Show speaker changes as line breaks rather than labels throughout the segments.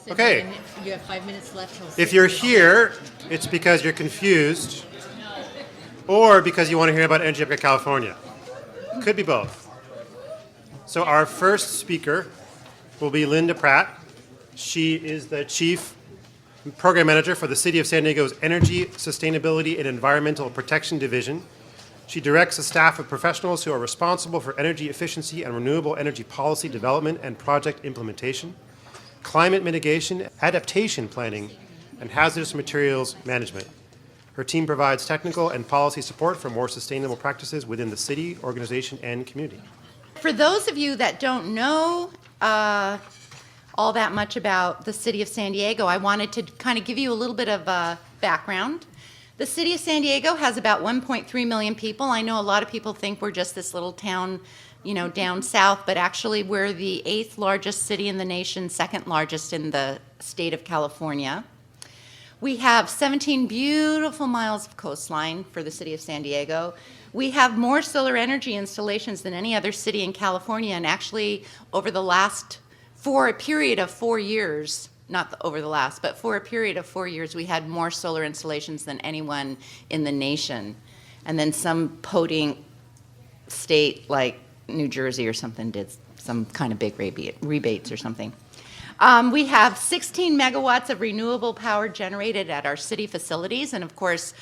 Okay.
You have 5 minutes left.
If you're here, it's because you're confused or because you want to hear about Energy Upgrade California. Could be both. So our first speaker will be Linda Pratt. She is the Chief Program Manager for the City of San Diego's Energy, Sustainability, and Environmental Protection Division. She directs a staff of professionals who are responsible for energy efficiency and renewable energy policy development and project implementation, climate mitigation, adaptation planning, and hazardous materials management. Her team provides technical and policy support for more sustainable practices within the city, organization, and community.
For those of you that don't know all that much about the City of San Diego, I wanted to kind of give you a little bit of background. The City of San Diego has about 1.3 million people. I know a lot of people think we're just this little town, you know, down south, but actually we're the 8th largest city in the nation, 2nd largest in the state of California. We have 17 beautiful miles of coastline for the City of San Diego. We have more solar energy installations than any other city in California, and actually over the last, for a period of 4 years, not over the last, but for a period of 4 years, we had more solar installations than anyone in the nation. And then some podink state like New Jersey or something did some kind of big rebates or something. We have 16 megawatts of renewable power generated at our city facilities. And of course,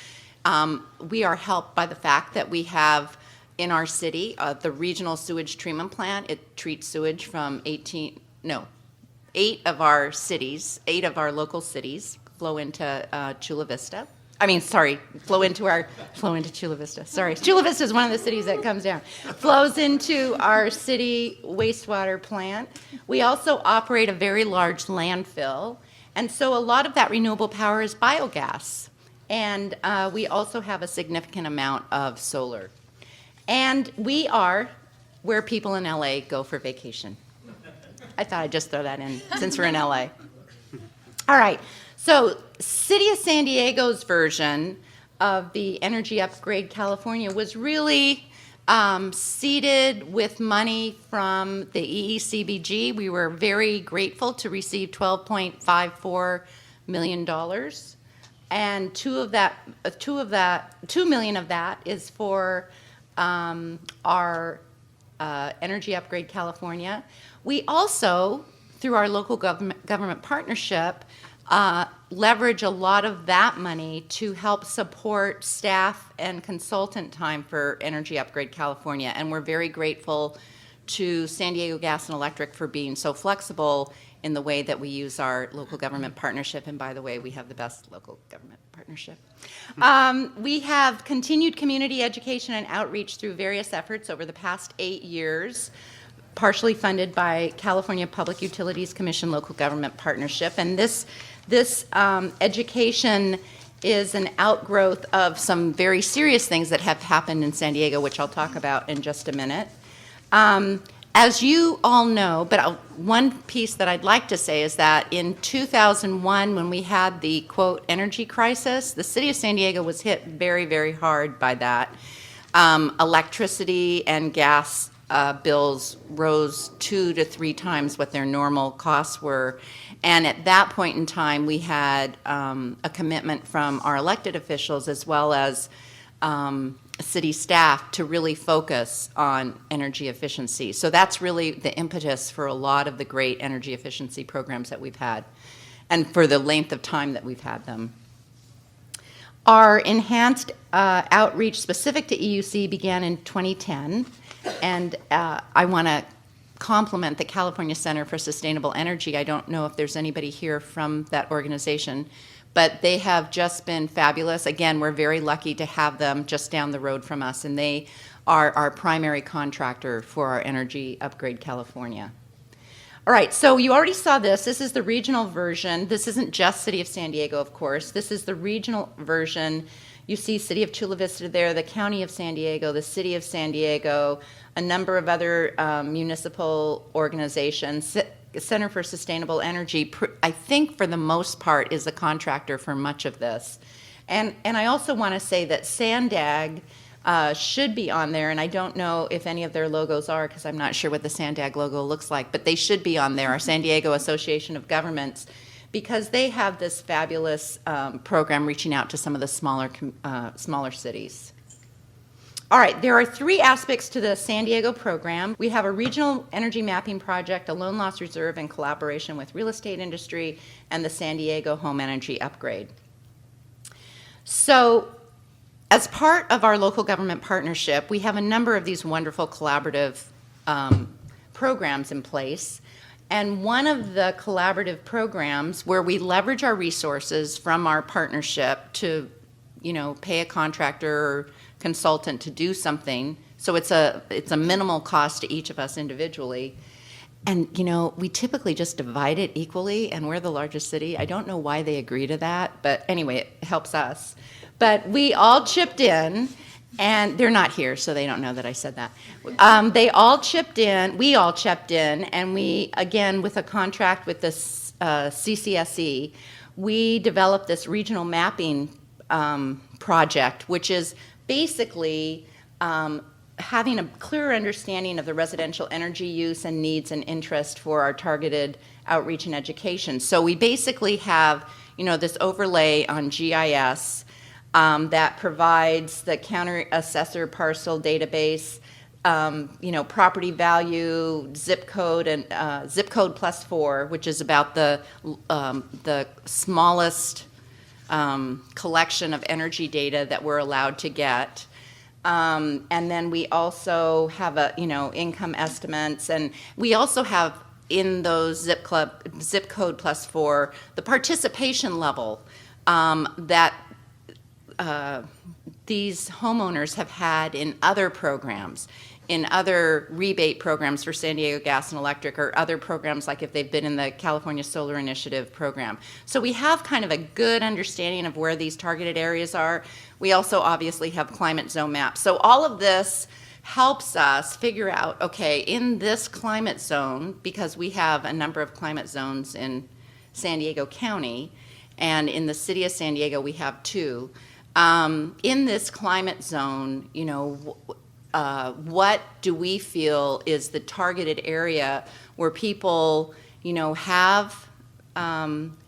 we are helped by the fact that we have in our city the regional sewage treatment plant. It treats sewage from 8 of our cities, 8 of our local cities flow into Chula Vista. Flow into Chula Vista. Sorry, Chula Vista is one of the cities that comes down. Flows into our city wastewater plant. We also operate a very large landfill, and so a lot of that renewable power is biogas. And we also have a significant amount of solar. And we are where people in LA go for vacation. I thought I'd just throw that in since we're in LA. All right, so City of San Diego's version of the Energy Upgrade California was really seeded with money from the EECBG. We were very grateful to receive $12.54 million. And $2 million of that is for our Energy Upgrade California. We also, through our local government partnership, leverage a lot of that money to help support staff and consultant time for Energy Upgrade California. And we're very grateful to San Diego Gas and Electric for being so flexible in the way that we use our local government partnership. And by the way, we have the best local government partnership. We have continued community education and outreach through various efforts over the past 8 years, partially funded by California Public Utilities Commission Local Government Partnership. And this education is an outgrowth of some very serious things that have happened in San Diego, which I'll talk about in just a minute. As you all know, but one piece that I'd like to say is that in 2001, when we had the, quote, energy crisis, the city of San Diego was hit very, very hard by that. Electricity and gas bills rose 2 to 3 times what their normal costs were. And at that point in time, we had a commitment from our elected officials as well as city staff to really focus on energy efficiency. So that's really the impetus for a lot of the great energy efficiency programs that we've had and for the length of time that we've had them. Our enhanced outreach specific to EUC began in 2010, and I want to compliment the California Center for Sustainable Energy. I don't know if there's anybody here from that organization, but they have just been fabulous. Again, we're very lucky to have them just down the road from us, and they are our primary contractor for our Energy Upgrade California. All right, so you already saw this. This is the regional version. This isn't just City of San Diego, of course. This is the regional version. You see City of Chula Vista there, the County of San Diego, the City of San Diego, a number of other municipal organizations. Center for Sustainable Energy, I think for the most part, is a contractor for much of this. And I also want to say that SANDAG should be on there, and I don't know if any of their logos are because I'm not sure what the SANDAG logo looks like, but they should be on there, our San Diego Association of Governments. because they have this fabulous program reaching out to some of the smaller cities. All right, there are 3 aspects to the San Diego program. We have a regional energy mapping project, a loan loss reserve in collaboration with real estate industry, and the San Diego home energy upgrade. So, as part of our local government partnership, we have a number of these wonderful collaborative programs in place. And one of the collaborative programs where we leverage our resources from our partnership to, pay a contractor or consultant to do something, so it's a minimal cost to each of us individually. And, we typically just divide it equally, and we're the largest city. I don't know why they agree to that, but anyway, it helps us. But we all chipped in, and they're not here, so they don't know that I said that. We all chipped in, and we, again, with a contract with the CCSE, we developed this regional mapping project, which is basically having a clearer understanding of the residential energy use and needs and interest for our targeted outreach and education. So we basically have, this overlay on GIS that provides the county assessor parcel database, property value, zip code, and zip code +4, which is about the smallest collection of energy data that we're allowed to get. And then we also have income estimates, and we also have in those zip code +4 the participation level that these homeowners have had in other programs, in other rebate programs for San Diego Gas and Electric, or other programs like if they've been in the California Solar Initiative program. So we have kind of a good understanding of where these targeted areas are. We also obviously have climate zone maps. So all of this helps us figure out, okay, in this climate zone, because we have a number of climate zones in San Diego County, and in the city of San Diego we have 2. In this climate zone, what do we feel is the targeted area where people, have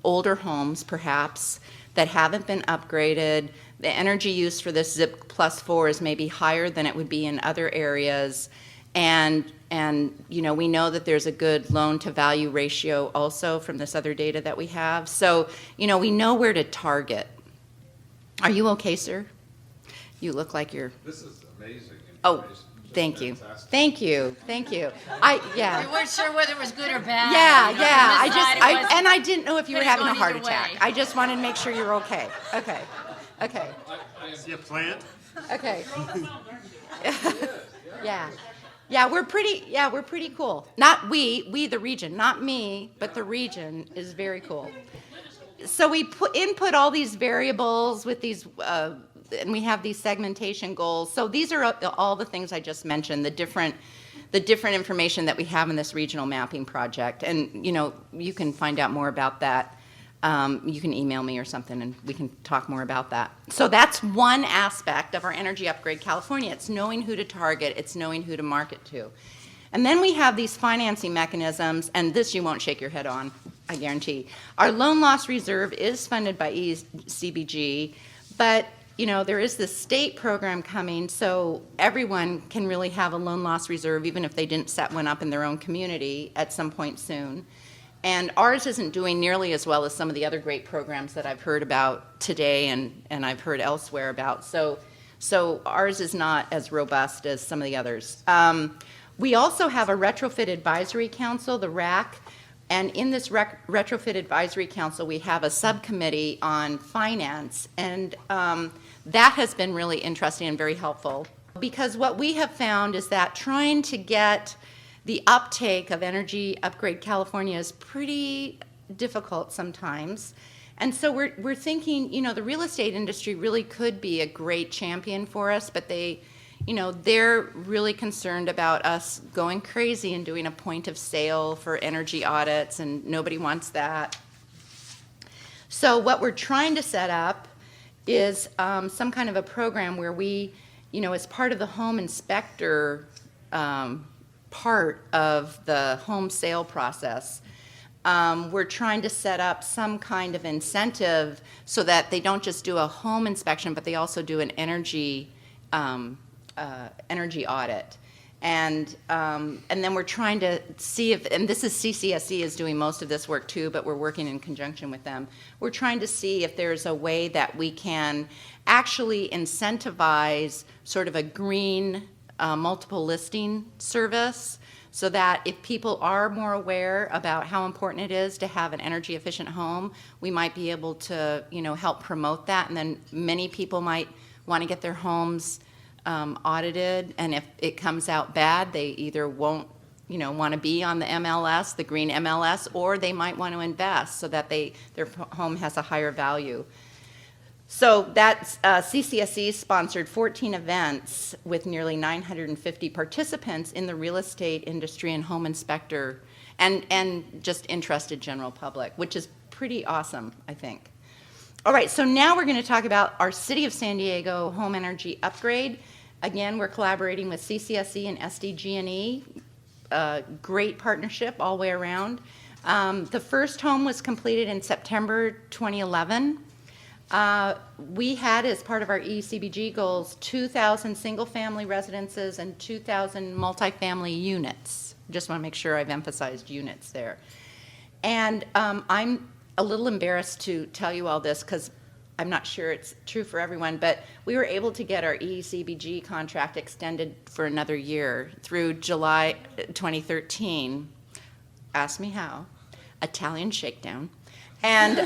older homes perhaps that haven't been upgraded. The energy use for this zip +4 is maybe higher than it would be in other areas. And we know that there's a good loan to value ratio also from this other data that we have. So, we know where to target. Are you okay, sir? You look like you're...
This is amazing.
Oh, thank you.
Fantastic.
Thank you. Thank you.
We weren't sure whether it was good or bad.
Yeah. And I didn't know if you were
Could've
having a
gone
heart
either
attack.
way.
I just wanted to make sure you were okay. Okay.
See a plant?
Okay. Yeah, we're pretty cool. Not we the region, not me, but the region is very cool. So we input all these variables with these, and we have these segmentation goals. So these are all the things I just mentioned, the different information that we have in this regional mapping project. And, you can find out more about that. You can email me or something, and we can talk more about that. So that's one aspect of our Energy Upgrade California. It's knowing who to target. It's knowing who to market to. And then we have these financing mechanisms, and this you won't shake your head on, I guarantee. Our loan loss reserve is funded by CBG, but there is this state program coming, so everyone can really have a loan loss reserve, even if they didn't set one up in their own community at some point soon. And ours isn't doing nearly as well as some of the other great programs that I've heard about today and I've heard elsewhere about. So ours is not as robust as some of the others. We also have a Retrofit Advisory Council, the RAC, and in this Retrofit Advisory Council we have a subcommittee on finance, and that has been really interesting and very helpful, because what we have found is that trying to get the uptake of Energy Upgrade California is pretty difficult sometimes. And so we're thinking, the real estate industry really could be a great champion for us, but they're really concerned about us going crazy and doing a point of sale for energy audits, and nobody wants that. So what we're trying to set up is some kind of a program where we, as part of the home inspector part of the home sale process, we're trying to set up some kind of incentive so that they don't just do a home inspection, but they also do an energy audit. And then we're trying to see if, and this is CCSE is doing most of this work too, but we're working in conjunction with them. We're trying to see if there's a way that we can actually incentivize sort of a green multiple listing service, so that if people are more aware about how important it is to have an energy efficient home, we might be able to, help promote that. And then many people might want to get their homes audited, and if it comes out bad, they either won't, want to be on the MLS, the green MLS, or they might want to invest so that their home has a higher value. So that's CCSE sponsored 14 events with nearly 950 participants in the real estate industry and home inspector and just interested general public, which is pretty awesome, I think. All right, so now we're going to talk about our City of San Diego home energy upgrade. Again, we're collaborating with CCSE and SDG&E. Great partnership all the way around. The first home was completed in September 2011. We had, as part of our ECBG goals, 2,000 single-family residences and 2,000 multifamily units. Just want to make sure I've emphasized units there. And I'm a little embarrassed to tell you all this because I'm not sure it's true for everyone, but we were able to get our ECBG contract extended for another year through July 2013. Ask me how. Italian shakedown. And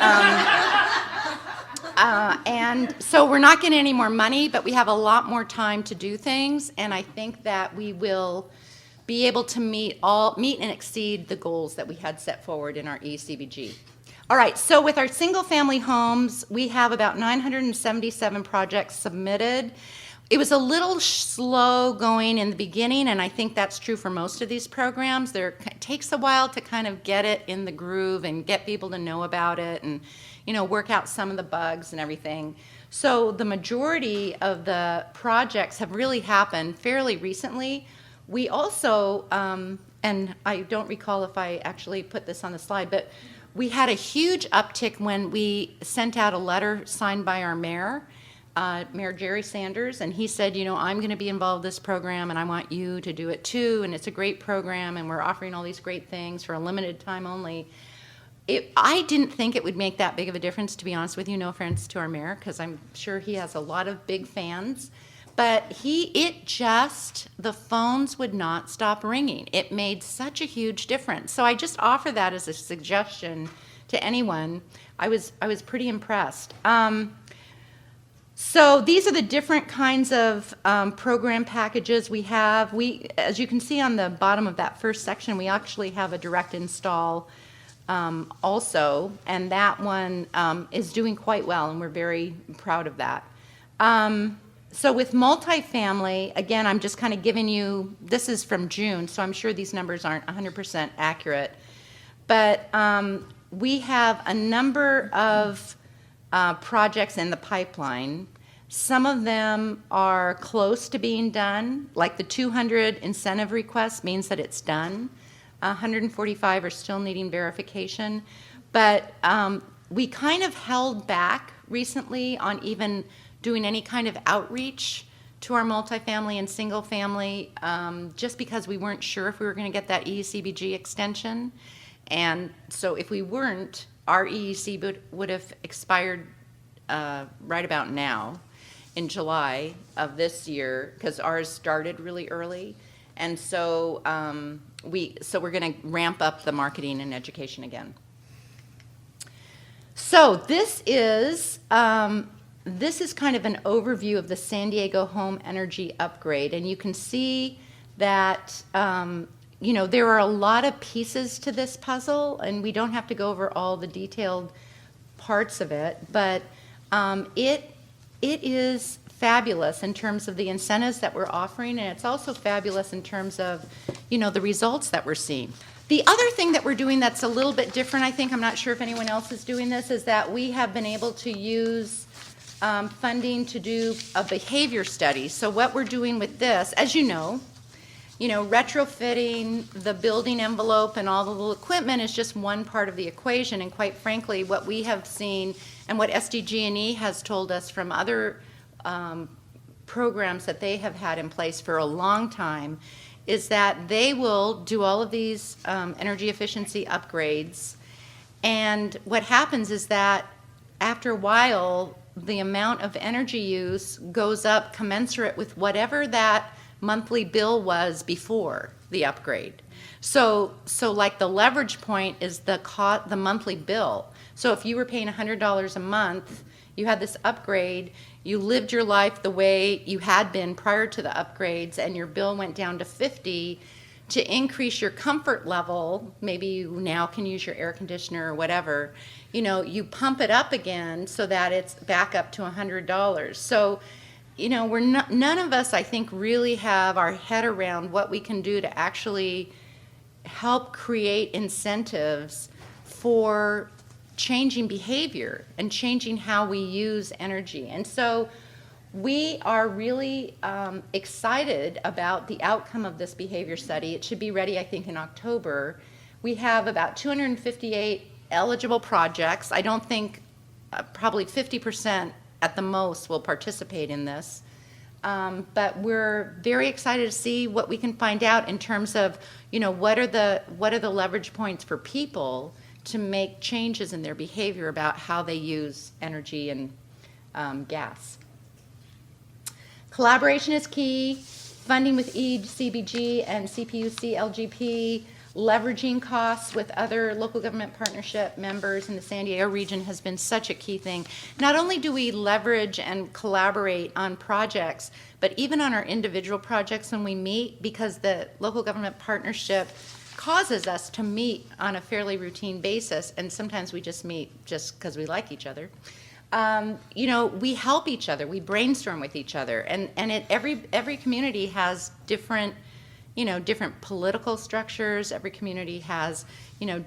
and so we're not getting any more money, but we have a lot more time to do things, and I think that we will be able to meet and exceed the goals that we had set forward in our ECBG. All right, so with our single-family homes, we have about 977 projects submitted. It was a little slow going in the beginning, and I think that's true for most of these programs. It takes a while to kind of get it in the groove and get people to know about it and, work out some of the bugs and everything. So the majority of the projects have really happened fairly recently. We also, and I don't recall if I actually put this on the slide, but we had a huge uptick when we sent out a letter signed by our mayor, Mayor Jerry Sanders, and he said, I'm going to be involved in this program, and I want you to do it too, and it's a great program, and we're offering all these great things for a limited time only. I didn't think it would make that big of a difference, to be honest with you. No offense to our mayor, because I'm sure he has a lot of big fans. But the phones would not stop ringing. It made such a huge difference. So I just offer that as a suggestion to anyone. I was pretty impressed. So these are the different kinds of program packages we have. As you can see on the bottom of that first section, we actually have a direct install also, and that one is doing quite well, and we're very proud of that. So with multifamily, again, I'm just kind of giving you, this is from June, so I'm sure these numbers aren't 100% accurate, but we have a number of projects in the pipeline. Some of them are close to being done, like the 200 incentive requests means that it's done. 145 are still needing verification, but we kind of held back recently on even doing any kind of outreach to our multifamily and single family, just because we weren't sure if we were going to get that EECBG extension. And so if we weren't, our EEC would have expired right about now in July of this year, because ours started really early. And so we're going to ramp up the marketing and education again. So this is kind of an overview of the San Diego home energy upgrade, and you can see that there are a lot of pieces to this puzzle, and we don't have to go over all the detailed parts of it, but it is fabulous in terms of the incentives that we're offering, and it's also fabulous in terms of the results that we're seeing. The other thing that we're doing that's a little bit different, I think, I'm not sure if anyone else is doing this, is that we have been able to use funding to do a behavior study. So what we're doing with this, as you know, retrofitting the building envelope and all the little equipment is just one part of the equation. And quite frankly, what we have seen and what SDG&E has told us from other programs that they have had in place for a long time is that they will do all of these energy efficiency upgrades. And what happens is that after a while, the amount of energy use goes up commensurate with whatever that monthly bill was before the upgrade. So like the leverage point is the monthly bill. So if you were paying $100 a month, you had this upgrade, you lived your life the way you had been prior to the upgrades, and your bill went down to $50. To increase your comfort level, maybe you now can use your air conditioner or whatever, you pump it up again so that it's back up to $100. So, none of us, I think, really have our head around what we can do to actually help create incentives for changing behavior and changing how we use energy. And so we are really excited about the outcome of this behavior study. It should be ready, I think, in October. We have about 258 eligible projects. I don't think probably 50% at the most will participate in this. But we're very excited to see what we can find out in terms of, what are the leverage points for people to make changes in their behavior about how they use energy and gas. Collaboration is key. Funding with CBG and CPUC, LGP, leveraging costs with other local government partnership members in the San Diego region has been such a key thing. Not only do we leverage and collaborate on projects, but even on our individual projects when we meet, because the local government partnership causes us to meet on a fairly routine basis, and sometimes we just meet just because we like each other. We help each other, we brainstorm with each other, and every community has different political structures. Every community has,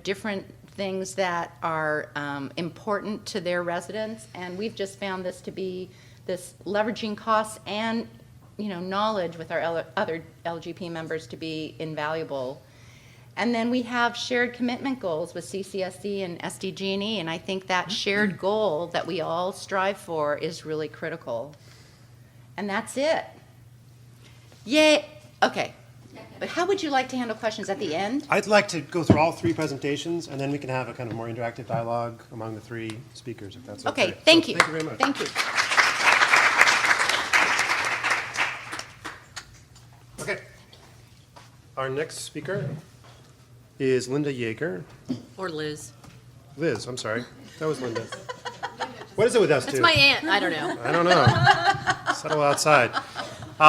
different things that are important to their residents, and we've just found this to be this leveraging costs and, knowledge with our other LGP members to be invaluable. And then we have shared commitment goals with CCSD and SDG&E, and I think that shared goal that we all strive for is really critical. And that's it. Yay. Okay. But how would you like to handle questions at the end?
I'd like to go through all three presentations, and then we can have a kind of more interactive dialogue among the three speakers, if that's okay.
Okay, thank you.
Thank you very much.
Thank you.
Okay. Our next speaker is Linda Yeager.
Or Liz.
Liz, I'm sorry. That was Linda. What is it with us two?
That's my aunt. I don't know.
I don't know. Settle outside.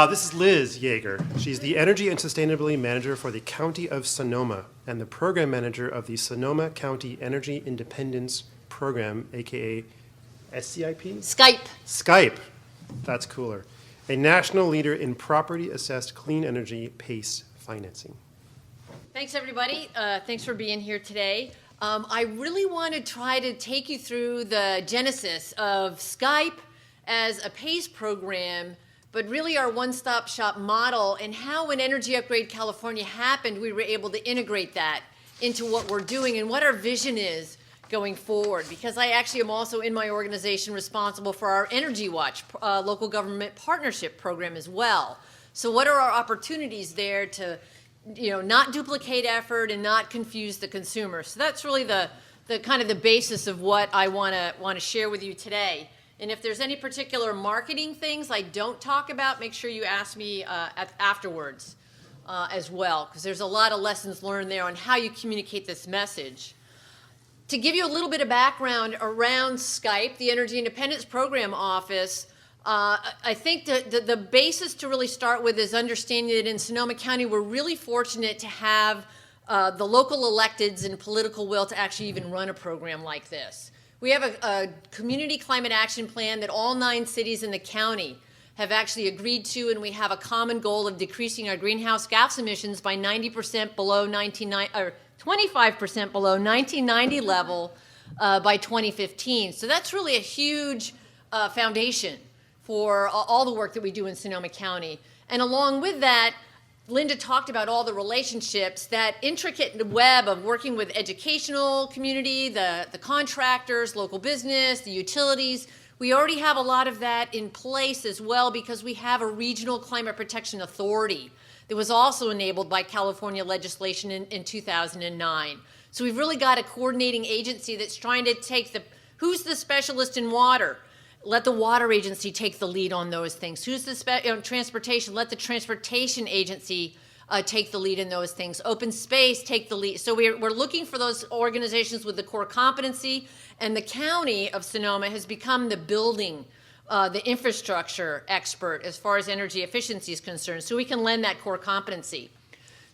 This is Liz Yeager. She's the Energy and Sustainability Manager for the County of Sonoma and the Program Manager of the Sonoma County Energy Independence Program, aka SCIP? Skype. That's cooler. A national leader in property-assessed clean energy PACE financing.
Thanks, everybody. Thanks for being here today. I really want to try to take you through the genesis of Skype as a PACE program, but really our one-stop shop model, and how when Energy Upgrade California happened, we were able to integrate that into what we're doing and what our vision is going forward. Because I actually am also in my organization responsible for our Energy Watch local government partnership program as well. So what are our opportunities there to not duplicate effort and not confuse the consumer? So that's really the kind of the basis of what I want to share with you today. And if there's any particular marketing things I don't talk about, make sure you ask me afterwards as well, because there's a lot of lessons learned there on how you communicate this message. To give you a little bit of background around Skype, the Energy Independence Program Office, I think the basis to really start with is understanding that in Sonoma County, we're really fortunate to have the local electeds and political will to actually even run a program like this. We have a community climate action plan that all 9 cities in the county have actually agreed to, and we have a common goal of decreasing our greenhouse gas emissions by 25% below 1990 level by 2015. So that's really a huge foundation for all the work that we do in Sonoma County. And along with that, Linda talked about all the relationships, that intricate web of working with educational community, the contractors, local business, the utilities. We already have a lot of that in place as well because we have a regional climate protection authority that was also enabled by California legislation in 2009. So we've really got a coordinating agency that's trying to take who's the specialist in water? Let the water agency take the lead on those things. Who's the transportation? Let the transportation agency take the lead in those things. Open space, take the lead. So we're looking for those organizations with the core competency, and the county of Sonoma has become the the infrastructure expert as far as energy efficiency is concerned, so we can lend that core competency.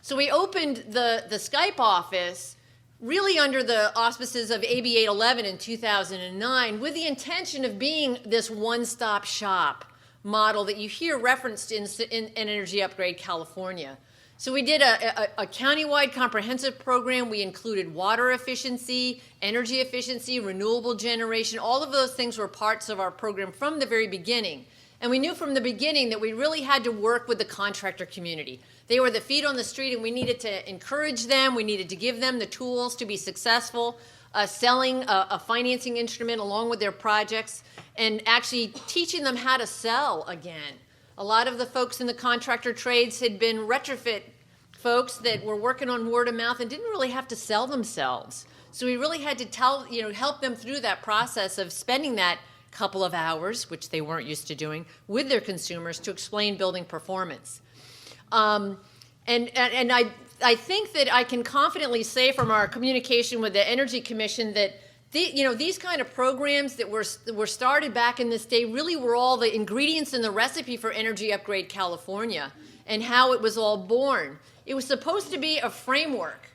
So we opened the Skype office really under the auspices of AB 811 in 2009 with the intention of being this one-stop shop model that you hear referenced in Energy Upgrade California. So we did a county-wide comprehensive program. We included water efficiency, energy efficiency, renewable generation. All of those things were parts of our program from the very beginning. And we knew from the beginning that we really had to work with the contractor community. They were the feet on the street, and we needed to encourage them. We needed to give them the tools to be successful, selling a financing instrument along with their projects, and actually teaching them how to sell again. A lot of the folks in the contractor trades had been retrofit folks that were working on word of mouth and didn't really have to sell themselves. So we really had to help them through that process of spending that couple of hours, which they weren't used to doing, with their consumers to explain building performance. And I think that I can confidently say from our communication with the Energy Commission that these kind of programs that were started back in this day really were all the ingredients in the recipe for Energy Upgrade California and how it was all born. It was supposed to be a framework.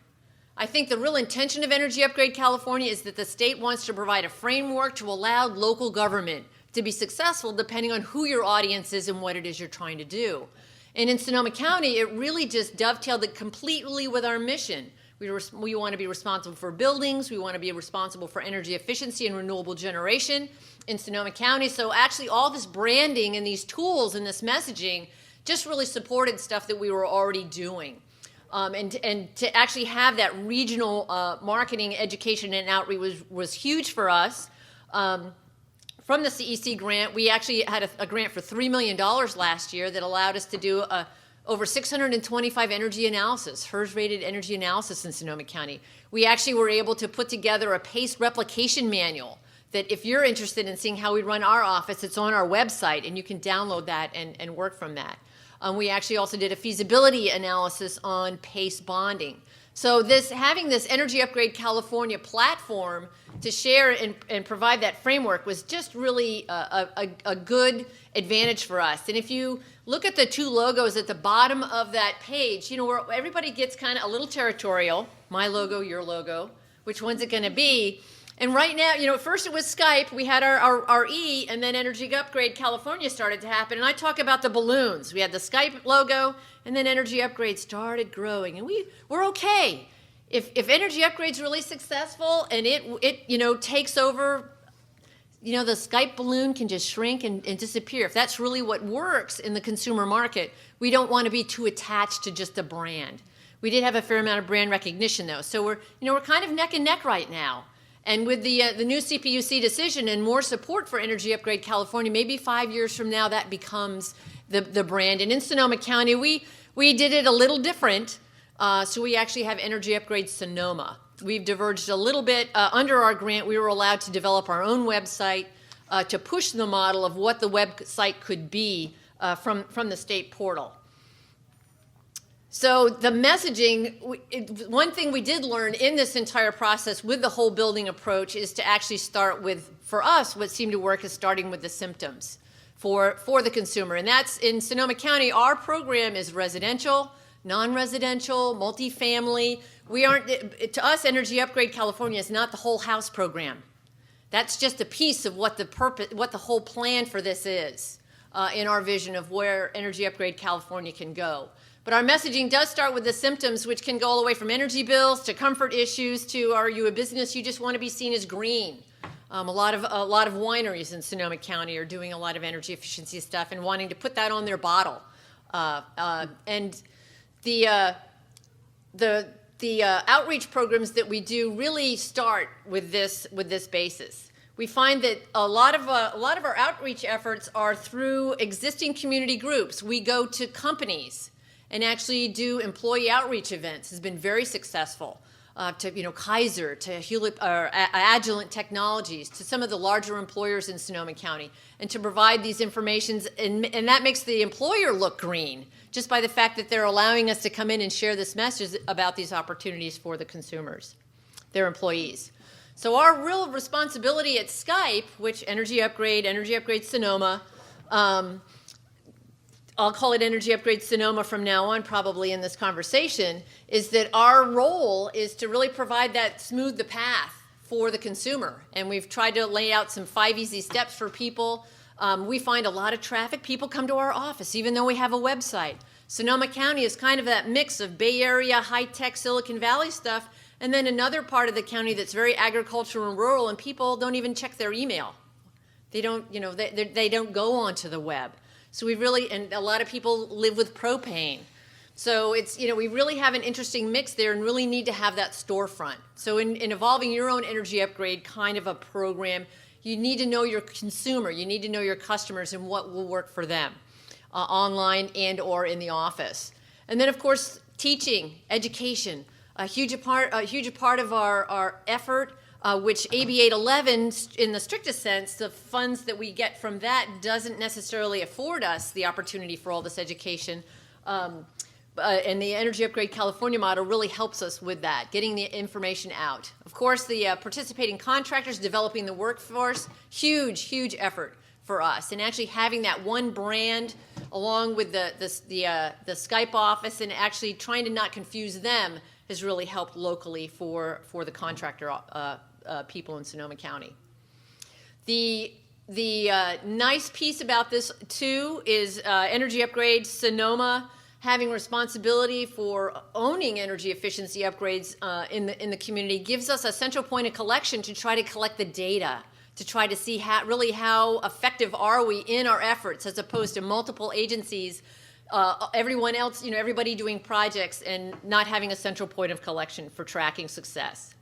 I think the real intention of Energy Upgrade California is that the state wants to provide a framework to allow local government to be successful depending on who your audience is and what it is you're trying to do. And in Sonoma County, it really just dovetailed it completely with our mission. We want to be responsible for buildings. We want to be responsible for energy efficiency and renewable generation in Sonoma County. So actually all this branding and these tools and this messaging just really supported stuff that we were already doing. And to actually have that regional marketing, education, and outreach was huge for us. From the SEEC grant, we actually had a grant for $3 million last year that allowed us to do over 625 energy analysis, HERS-rated energy analysis in Sonoma County. We actually were able to put together a PACE replication manual that if you're interested in seeing how we run our office, it's on our website, and you can download that and work from that. We actually also did a feasibility analysis on PACE bonding. So having this Energy Upgrade California platform to share and provide that framework was just really a good advantage for us. And if you look at the two logos at the bottom of that page, where everybody gets kind of a little territorial, my logo, your logo, which one's it going to be? And right now, at first it was Skype. We had our E, and then Energy Upgrade California started to happen. And I talk about the balloons. We had the Skype logo, and then Energy Upgrade started growing. And we're okay. If Energy Upgrade's really successful and it takes over, the Skype balloon can just shrink and disappear. If that's really what works in the consumer market, we don't want to be too attached to just a brand. We did have a fair amount of brand recognition, though. So we're kind of neck and neck right now. And with the new CPUC decision and more support for Energy Upgrade California, maybe 5 years from now that becomes the brand. And in Sonoma County, we did it a little different. So we actually have Energy Upgrade Sonoma. We've diverged a little bit. Under our grant, we were allowed to develop our own website to push the model of what the website could be from the state portal. So the messaging, one thing we did learn in this entire process with the whole building approach is to actually start with, for us, what seemed to work is starting with the symptoms for the consumer. And that's in Sonoma County, our program is residential, non-residential, multifamily. To us, Energy Upgrade California is not the whole house program. That's just a piece of what the whole plan for this is in our vision of where Energy Upgrade California can go. But our messaging does start with the symptoms, which can go all the way from energy bills to comfort issues to, are you a business you just want to be seen as green? A lot of wineries in Sonoma County are doing a lot of energy efficiency stuff and wanting to put that on their bottle. And the outreach programs that we do really start with this basis. We find that a lot of our outreach efforts are through existing community groups. We go to companies and actually do employee outreach events. Has been very successful. To Kaiser, to Hewlett, Agilent Technologies, to some of the larger employers in Sonoma County, and to provide these informations, and that makes the employer look green just by the fact that they're allowing us to come in and share this message about these opportunities for the consumers, their employees. So our real responsibility at Skype, which Energy Upgrade Sonoma, I'll call it Energy Upgrade Sonoma from now on probably in this conversation, is that our role is to really provide that smooth the path for the consumer. And we've tried to lay out some 5 easy steps for people. We find a lot of traffic. People come to our office even though we have a website. Sonoma County is kind of that mix of Bay Area, high-tech Silicon Valley stuff, and then another part of the county that's very agricultural and rural, and people don't even check their email. They don't, they don't go onto the web. So we really, and a lot of people live with propane. So it's, we really have an interesting mix there and really need to have that storefront. So in evolving your own energy upgrade kind of a program, you need to know your consumer, you need to know your customers and what will work for them, online and or in the office. And then of course, teaching, education, a huge part of our effort. Which AB 811, in the strictest sense, the funds that we get from that doesn't necessarily afford us the opportunity for all this education. And the Energy Upgrade California model really helps us with that, getting the information out. Of course, the participating contractors, developing the workforce, huge effort for us. And actually having that one brand along with the Skype office and actually trying to not confuse them has really helped locally for the contractor people in Sonoma County. The nice piece about this too is Energy Upgrade Sonoma having responsibility for owning energy efficiency upgrades in the community gives us a central point of collection to try to collect the data, to try to see how effective are we in our efforts as opposed to multiple agencies, everyone else, everybody doing projects and not having a central point of collection for tracking success.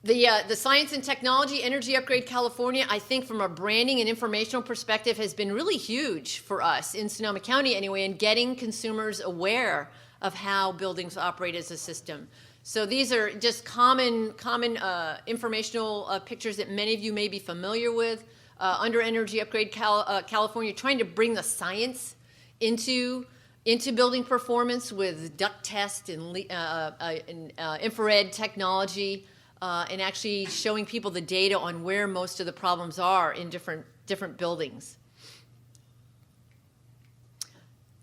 The Science and Technology Energy Upgrade California, I think from a branding and informational perspective, has been really huge for us in Sonoma County anyway, in getting consumers aware of how buildings operate as a system. So these are just common informational pictures that many of you may be familiar with. Under Energy Upgrade California, trying to bring the science into building performance with duct test and infrared technology. And actually showing people the data on where most of the problems are in different buildings.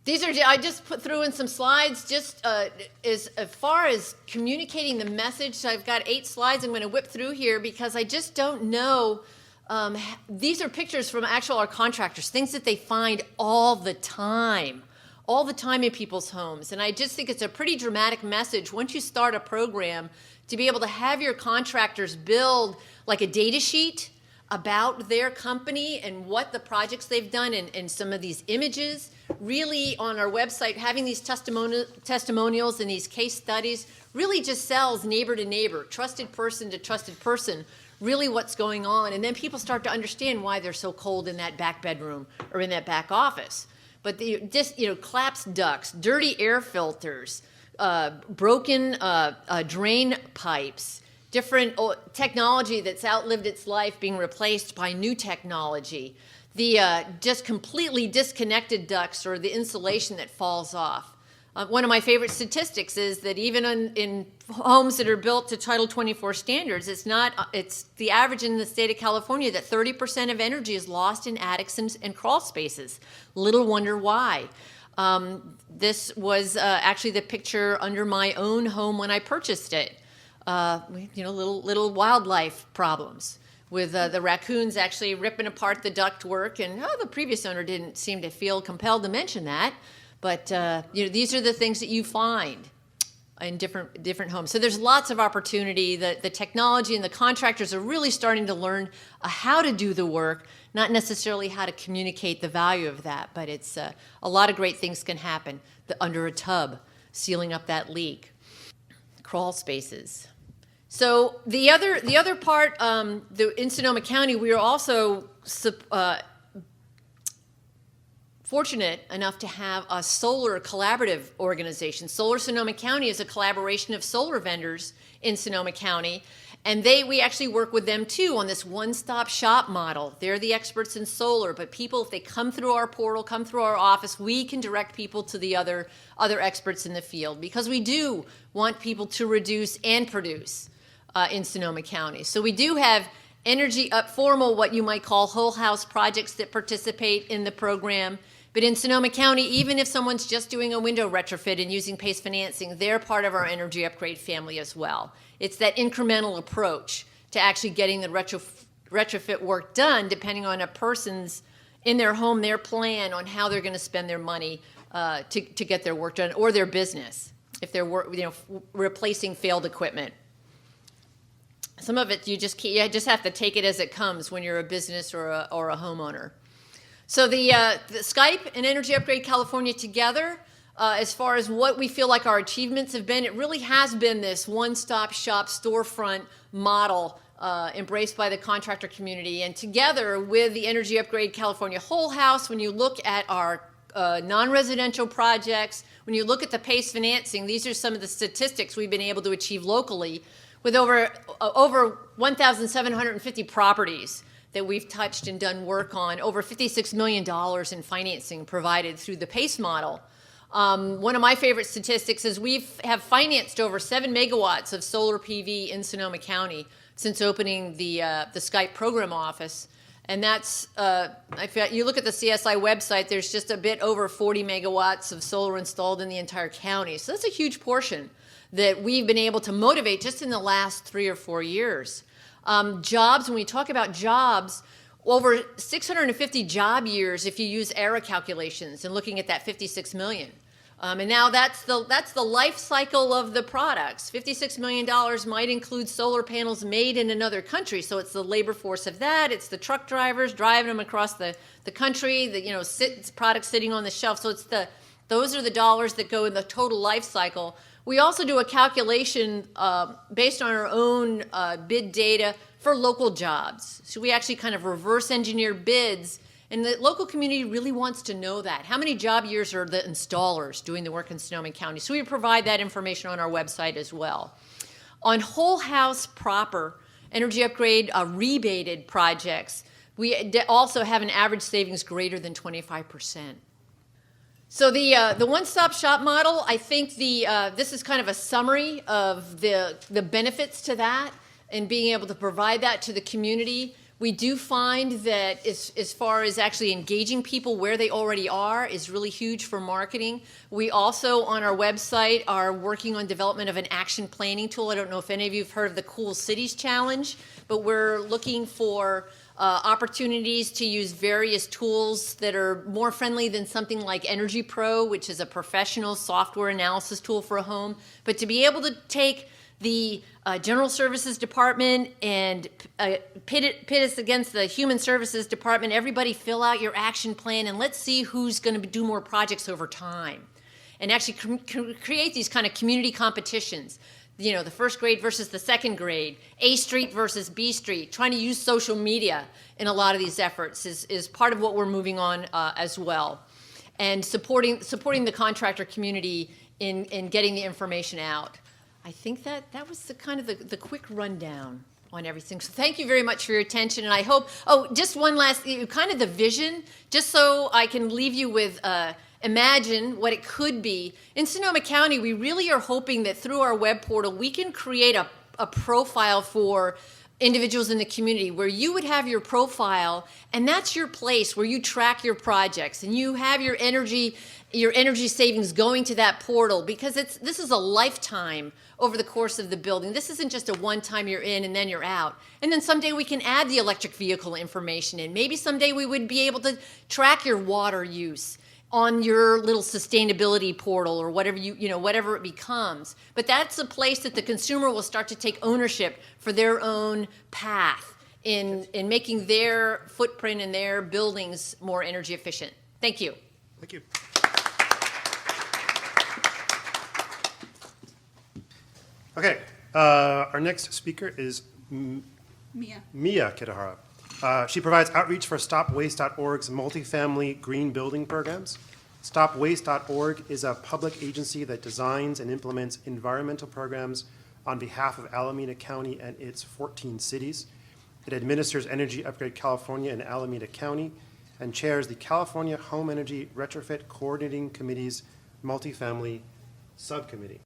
These are, I just put through in some slides just as far as communicating the message. So I've got 8 slides I'm going to whip through here because I just don't know. These are pictures from our contractors, things that they find all the time in people's homes. And I just think it's a pretty dramatic message once you start a program to be able to have your contractors build like a data sheet about their company and what the projects they've done and some of these images. Really on our website, having these testimonials and these case studies really just sells neighbor to neighbor, trusted person to trusted person, really what's going on. And then people start to understand why they're so cold in that back bedroom or in that back office. But collapsed ducts, dirty air filters, broken drain pipes, different technology that's outlived its life being replaced by new technology, the just completely disconnected ducts or the insulation that falls off. One of my favorite statistics is that even in homes that are built to Title 24 standards, it's the average in the state of California that 30% of energy is lost in attics and crawl spaces. Little wonder why. This was actually the picture under my own home when I purchased it. Little wildlife problems with the raccoons actually ripping apart the ductwork, and the previous owner didn't seem to feel compelled to mention that. But these are the things that you find. in different homes. So there's lots of opportunity. The technology and the contractors are really starting to learn how to do the work, not necessarily how to communicate the value of that, but it's a lot of great things can happen. Under a tub, sealing up that leak, crawl spaces. So the other part, in Sonoma County, we are also fortunate enough to have a solar collaborative organization. Solar Sonoma County is a collaboration of solar vendors in Sonoma County, and we actually work with them too on this one-stop shop model. They're the experts in solar, but people, if they come through our portal, come through our office, we can direct people to the other experts in the field, because we do want people to reduce and produce in Sonoma County. So we do have formal, what you might call whole house projects that participate in the program. But in Sonoma County, even if someone's just doing a window retrofit and using PACE financing, they're part of our energy upgrade family as well. It's that incremental approach to actually getting the retrofit work done, depending on a person's, in their home, their plan on how they're going to spend their money to get their work done, or their business, if they're replacing failed equipment. Some of it you just have to take it as it comes when you're a business or a homeowner. So the Skype and Energy Upgrade California together, as far as what we feel like our achievements have been, it really has been this one-stop shop storefront model embraced by the contractor community. And together with the Energy Upgrade California Whole House, when you look at our non-residential projects, when you look at the PACE financing, these are some of the statistics we've been able to achieve locally with over 1,750 properties that we've touched and done work on, over $56 million in financing provided through the PACE model. One of my favorite statistics is we have financed over 7 megawatts of solar PV in Sonoma County since opening the Skype program office. And that's, if you look at the CSI website, there's just a bit over 40 megawatts of solar installed in the entire county. So that's a huge portion that we've been able to motivate just in the last 3 or 4 years. Jobs, when we talk about jobs, over 650 job years if you use ERA calculations and looking at that 56 million. And now that's the life cycle of the products. $56 million might include solar panels made in another country. So it's the labor force of that. It's the truck drivers driving them across the country, the products sitting on the shelf. So those are the dollars that go in the total life cycle. We also do a calculation based on our own bid data for local jobs. So we actually kind of reverse engineer bids, and the local community really wants to know that. How many job years are the installers doing the work in Sonoma County? So we provide that information on our website as well. On whole house proper, energy upgrade rebated projects, we also have an average savings greater than 25%. So the one-stop shop model, I think this is kind of a summary of the benefits to that and being able to provide that to the community. We do find that as far as actually engaging people where they already are is really huge for marketing. We also, on our website, are working on development of an action planning tool. I don't know if any of you have heard of the Cool Cities Challenge, but we're looking for opportunities to use various tools that are more friendly than something like Energy Pro, which is a professional software analysis tool for a home, but to be able to take the General Services Department and pit us against the Human Services Department. Everybody fill out your action plan and let's see who's going to do more projects over time. And actually create these kind of community competitions. The first grade versus the second grade, A Street versus B Street, trying to use social media in a lot of these efforts is part of what we're moving on as well. And supporting the contractor community in getting the information out. I think that was the quick rundown on everything. So thank you very much for your attention, and I hope, just one last, kind of the vision, just so I can leave you with, imagine what it could be. In Sonoma County, we really are hoping that through our web portal, we can create a profile for individuals in the community where you would have your profile, and that's your place where you track your projects, and you have your energy savings going to that portal, because this is a lifetime over the course of the building. This isn't just a one-time you're in and then you're out. And then someday we can add the electric vehicle information in. Maybe someday we would be able to track your water use on your little sustainability portal or whatever whatever it becomes. But that's a place that the consumer will start to take ownership for their own path in making their footprint and their buildings more energy efficient. Thank you.
Thank you. Okay, our next speaker is Mia Kitahara. She provides outreach for StopWaste.org's multifamily green building programs. StopWaste.org is a public agency that designs and implements environmental programs on behalf of Alameda County and its 14 cities. It administers Energy Upgrade California in Alameda County and chairs the California Home Energy Retrofit Coordinating Committee's multifamily subcommittee.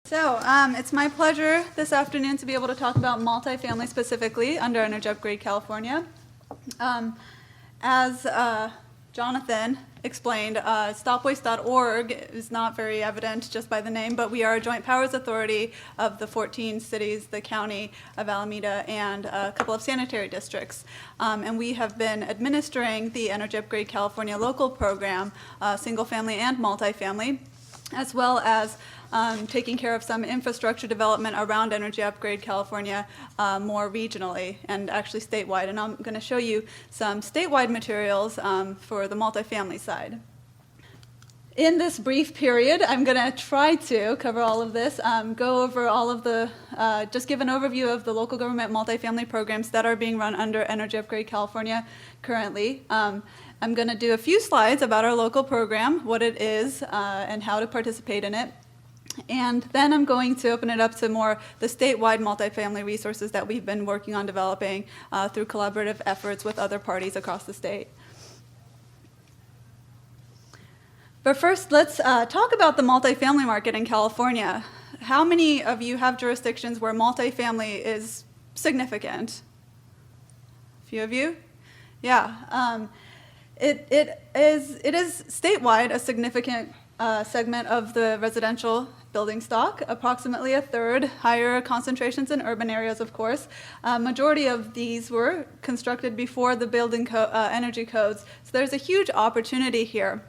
So it's my pleasure this afternoon to be able to talk about multifamily specifically under Energy Upgrade California. As Jonathan explained, StopWaste.org is not very evident just by the name, but we are a joint powers authority of the 14 cities, the county of Alameda, and a couple of sanitary districts. And we have been administering the Energy Upgrade California local program, single family and multifamily, as well as taking care of some infrastructure development around Energy Upgrade California more regionally and actually statewide. And I'm going to show you some statewide materials for the multifamily side. In this brief period, I'm going to try to cover all of this, go over all of the, just give an overview of the local government multifamily programs that are being run under Energy Upgrade California currently. I'm going to do a few slides about our local program, what it is, and how to participate in it. And then I'm going to open it up to more the statewide multifamily resources that we've been working on developing through collaborative efforts with other parties across the state. But first, let's talk about the multifamily market in California. How many of you have jurisdictions where multifamily is significant? A few of you? Yeah. It is statewide a significant segment of the residential building stock, approximately a third, higher concentrations in urban areas, of course. Majority of these were constructed before the building energy codes, so there's a huge opportunity here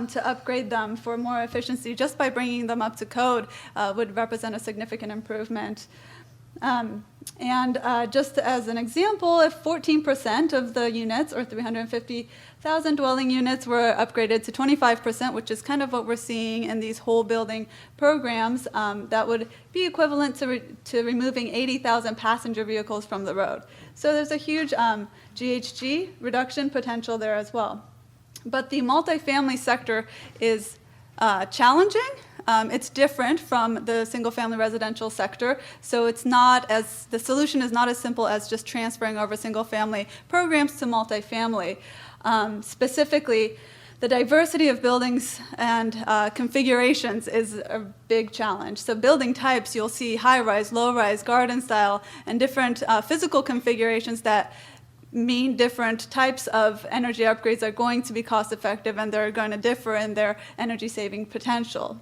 to upgrade them for more efficiency. Just by bringing them up to code would represent a significant improvement. Just as an example, if 14% of the units, or 350,000 dwelling units, were upgraded to 25%, which is kind of what we're seeing in these whole building programs, that would be equivalent to removing 80,000 passenger vehicles from the road. So there's a huge GHG reduction potential there as well. But the multifamily sector is challenging. It's different from the single-family residential sector, so the solution is not as simple as just transferring over single-family programs to multifamily. Specifically, the diversity of buildings and configurations is a big challenge. So building types, you'll see high-rise, low-rise, garden style, and different physical configurations that mean different types of energy upgrades are going to be cost-effective, and they're going to differ in their energy-saving potential.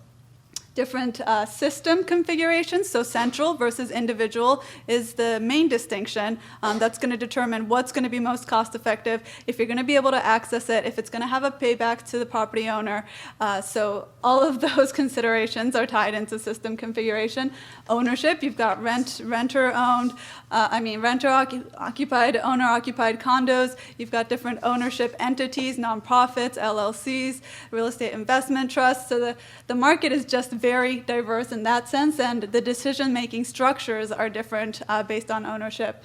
Different system configurations, so central versus individual is the main distinction. That's going to determine what's going to be most cost effective, if you're going to be able to access it, if it's going to have a payback to the property owner. So all of those considerations are tied into system configuration. Ownership, you've got renter-occupied, owner-occupied condos. You've got different ownership entities, nonprofits, LLCs, real estate investment trusts. So the market is just very diverse in that sense, and the decision-making structures are different based on ownership.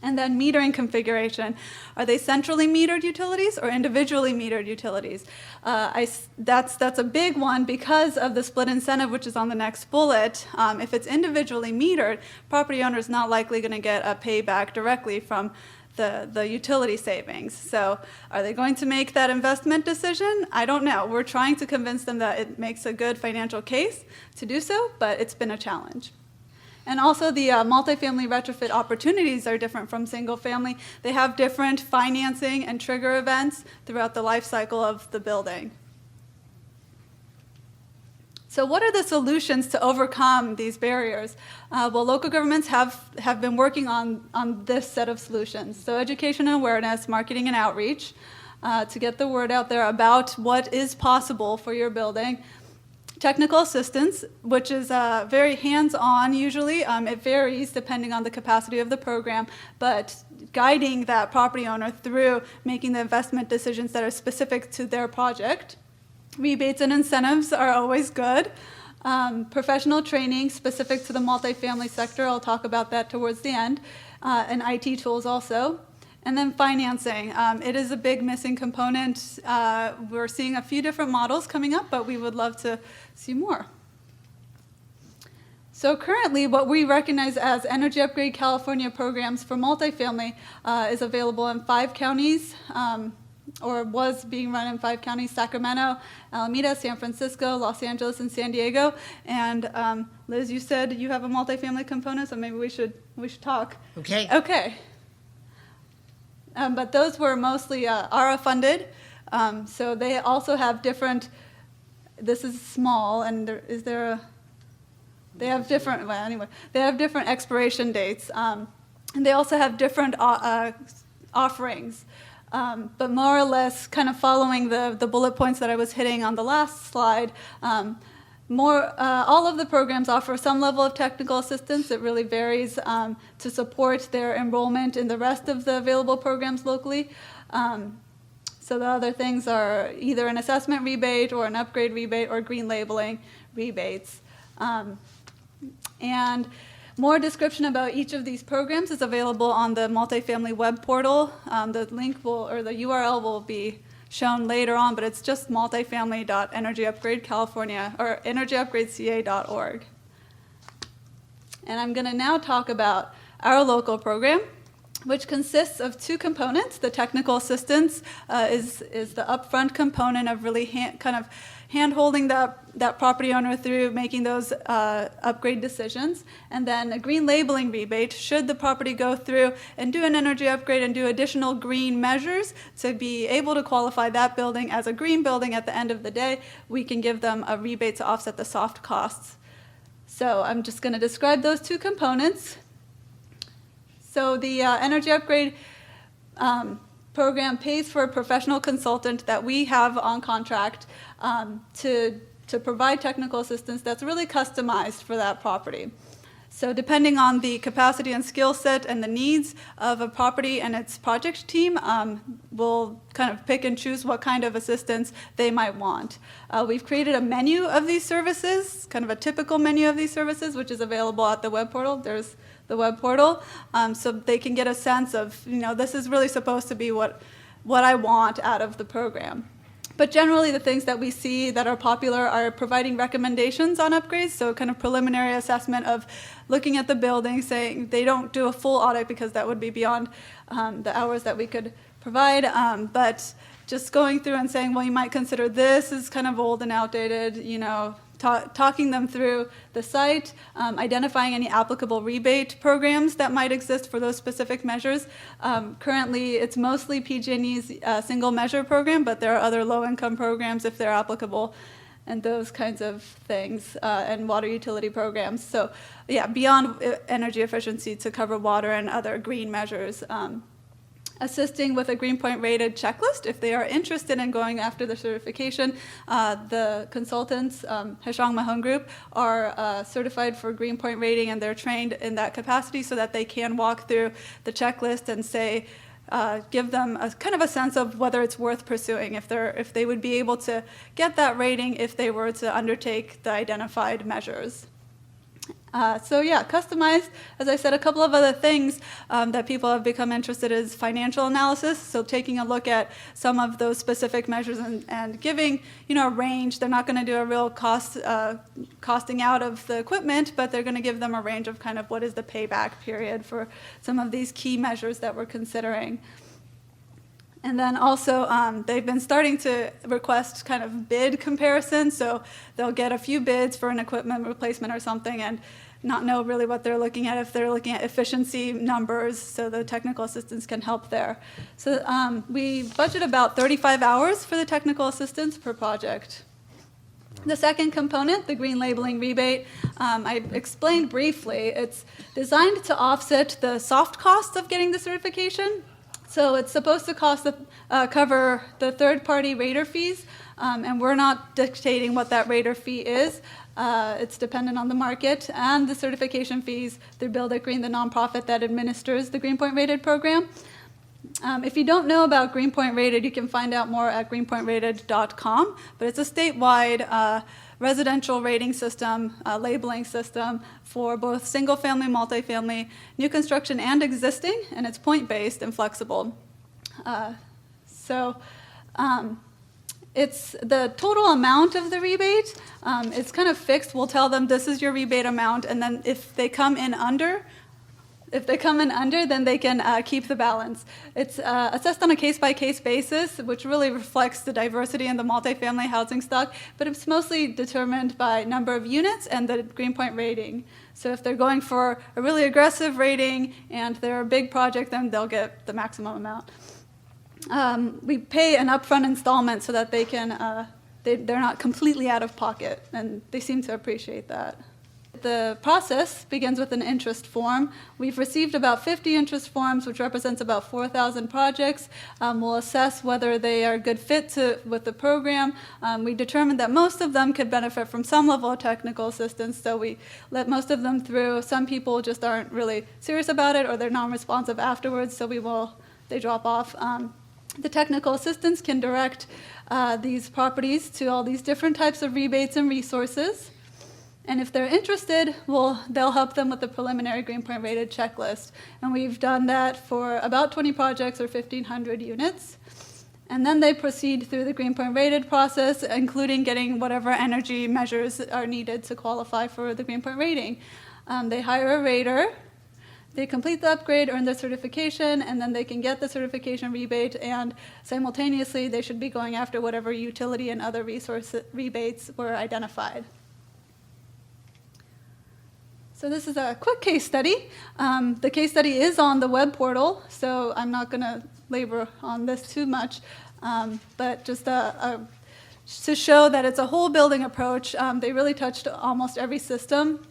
And then metering configuration. Are they centrally metered utilities or individually metered utilities? That's a big one because of the split incentive, which is on the next bullet. If it's individually metered, property owner is not likely going to get a payback directly from the utility savings. So are they going to make that investment decision? I don't know. We're trying to convince them that it makes a good financial case to do so, but it's been a challenge. And also the multifamily retrofit opportunities are different from single family. They have different financing and trigger events throughout the life cycle of the building. So what are the solutions to overcome these barriers? Well, local governments have been working on this set of solutions. So education and awareness, marketing and outreach, to get the word out there about what is possible for your building. Technical assistance, which is very hands-on usually. It varies depending on the capacity of the program, but guiding that property owner through making the investment decisions that are specific to their project. Rebates and incentives are always good. Professional training specific to the multifamily sector, I'll talk about that towards the end, and IT tools also. And then financing. It is a big missing component. We're seeing a few different models coming up, but we would love to see more. So currently, what we recognize as Energy Upgrade California programs for multifamily is available in 5 counties, or was being run in 5 counties: Sacramento, Alameda, San Francisco, Los Angeles, and San Diego. And Liz, you said you have a multifamily component, so maybe we should talk.
Okay.
Okay. But those were mostly ARA funded, so they also have different. This is small, and they have different. Well, anyway, they have different expiration dates, and they also have different offerings. But more or less, kind of following the bullet points that I was hitting on the last slide. All of the programs offer some level of technical assistance. It really varies to support their enrollment in the rest of the available programs locally. So the other things are either an assessment rebate or an upgrade rebate or green labeling rebates. And more description about each of these programs is available on the multifamily web portal. The link or the URL will be shown later on, but it's just multifamily.energyupgradecalifornia or energyupgradeca.org. And I'm going to now talk about our local program, which consists of 2 components. The technical assistance is the upfront component of really kind of hand-holding that property owner through making those upgrade decisions. And then a green labeling rebate, should the property go through and do an energy upgrade and do additional green measures to be able to qualify that building as a green building at the end of the day, we can give them a rebate to offset the soft costs. So I'm just going to describe those 2 components. So the energy upgrade program pays for a professional consultant that we have on contract to provide technical assistance that's really customized for that property. So depending on the capacity and skill set and the needs of a property and its project team, we'll kind of pick and choose what kind of assistance they might want. We've created a menu of these services, kind of a typical menu of these services, which is available at the web portal. There's the web portal, so they can get a sense of, this is really supposed to be what I want out of the program. But generally, the things that we see that are popular are providing recommendations on upgrades, so kind of preliminary assessment of looking at the building, saying they don't do a full audit because that would be beyond the hours that we could provide, but just going through and saying, well, you might consider this is kind of old and outdated, talking them through the site, identifying any applicable rebate programs that might exist for those specific measures. Currently, it's mostly PG&E's single measure program, but there are other low-income programs if they're applicable, and those kinds of things, and water utility programs. So, yeah, beyond energy efficiency to cover water and other green measures. Assisting with a Green Point rated checklist if they are interested in going after the certification. The consultants, Heshang Mahon Group, are certified for Green Point rating, and they're trained in that capacity so that they can walk through the checklist and say, give them a kind of a sense of whether it's worth pursuing, if they would be able to get that rating if they were to undertake the identified measures. So yeah, customized. As I said, a couple of other things that people have become interested in is financial analysis. So taking a look at some of those specific measures and giving a range. They're not going to do a real costing out of the equipment, but they're going to give them a range of kind of what is the payback period for some of these key measures that we're considering. And then also, they've been starting to request kind of bid comparison. So they'll get a few bids for an equipment replacement or something and not know really what they're looking at, if they're looking at efficiency numbers, so the technical assistance can help there. So we budget about 35 hours for the technical assistance per project. The second component, the green labeling rebate, I explained briefly. It's designed to offset the soft costs of getting the certification. So it's supposed to cover the third-party rater fees, and we're not dictating what that rater fee is. It's dependent on the market and the certification fees through Build It Green, the nonprofit that administers the Greenpoint Rated program. If you don't know about Greenpoint Rated, you can find out more at greenpointrated.com, but it's a statewide residential rating system, labeling system for both single-family, multifamily, new construction, and existing, and it's point-based and flexible. It's the total amount of the rebate. It's kind of fixed. We'll tell them this is your rebate amount, and then if they come in under, then they can keep the balance. It's assessed on a case-by-case basis, which really reflects the diversity in the multifamily housing stock, but it's mostly determined by number of units and the Greenpoint rating. So if they're going for a really aggressive rating and they're a big project, then they'll get the maximum amount. We pay an upfront installment so that they can, they're not completely out of pocket, and they seem to appreciate that. The process begins with an interest form. We've received about 50 interest forms, which represents about 4,000 projects. We'll assess whether they are a good fit with the program. We determined that most of them could benefit from some level of technical assistance, so we let most of them through. Some people just aren't really serious about it, or they're non-responsive afterwards, so they drop off. The technical assistants can direct these properties to all these different types of rebates and resources. And if they're interested, they'll help them with the preliminary Greenpoint rated checklist. And we've done that for about 20 projects or 1,500 units. And then they proceed through the Greenpoint rated process, including getting whatever energy measures are needed to qualify for the Greenpoint rating. They hire a rater, they complete the upgrade, earn their certification, and then they can get the certification rebate, and simultaneously they should be going after whatever utility and other resource rebates were identified. So this is a quick case study. The case study is on the web portal, so I'm not going to labor on this too much, but just to show that it's a whole building approach. They really touched almost every system.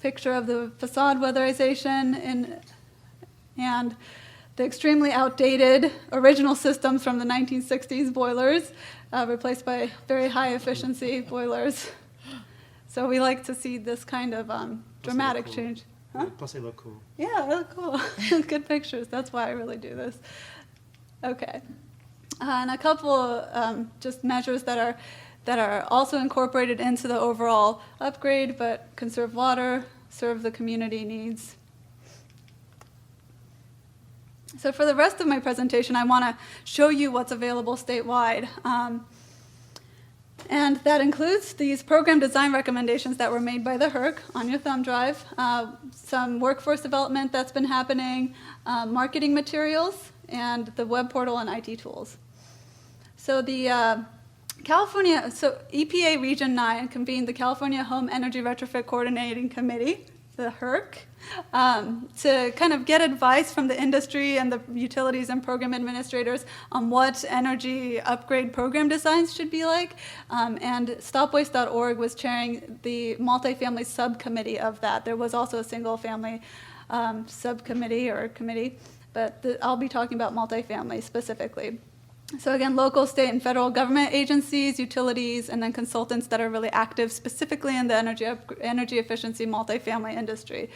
Picture of the facade weatherization and the extremely outdated original systems from the 1960s boilers, replaced by very high efficiency boilers. So we like to see this kind of dramatic change. Huh?
Plus they look cool.
Yeah, they look cool. Good pictures. That's why I really do this. Okay. And a couple just measures that are also incorporated into the overall upgrade, but conserve water, serve the community needs. So for the rest of my presentation, I want to show you what's available statewide. And that includes these program design recommendations that were made by the HERC on your thumb drive, some workforce development that's been happening, marketing materials, and the web portal and IT tools. So the EPA Region 9 convened the California Home Energy Retrofit Coordinating Committee, the HERC, to kind of get advice from the industry and the utilities and program administrators on what energy upgrade program designs should be like. And stopwaste.org was chairing the multifamily subcommittee of that. There was also a single family subcommittee or committee, but I'll be talking about multifamily specifically. So again, local, state, and federal government agencies, utilities, and then consultants that are really active specifically in the energy efficiency multifamily industry.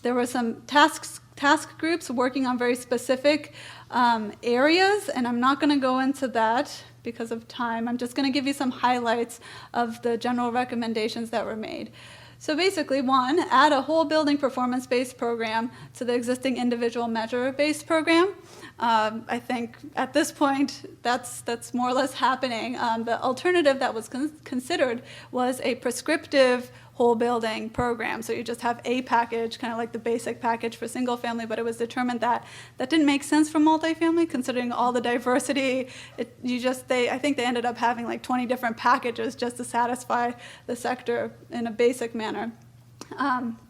There were some task groups working on very specific areas, and I'm not going to go into that because of time. I'm just going to give you some highlights of the general recommendations that were made. So basically, one, add a whole building performance-based program to the existing individual measure-based program. I think at this point, that's more or less happening. The alternative that was considered was a prescriptive whole building program. So you just have a package, kind of like the basic package for single family, but it was determined that that didn't make sense for multifamily, considering all the diversity. I think they ended up having like 20 different packages just to satisfy the sector in a basic manner.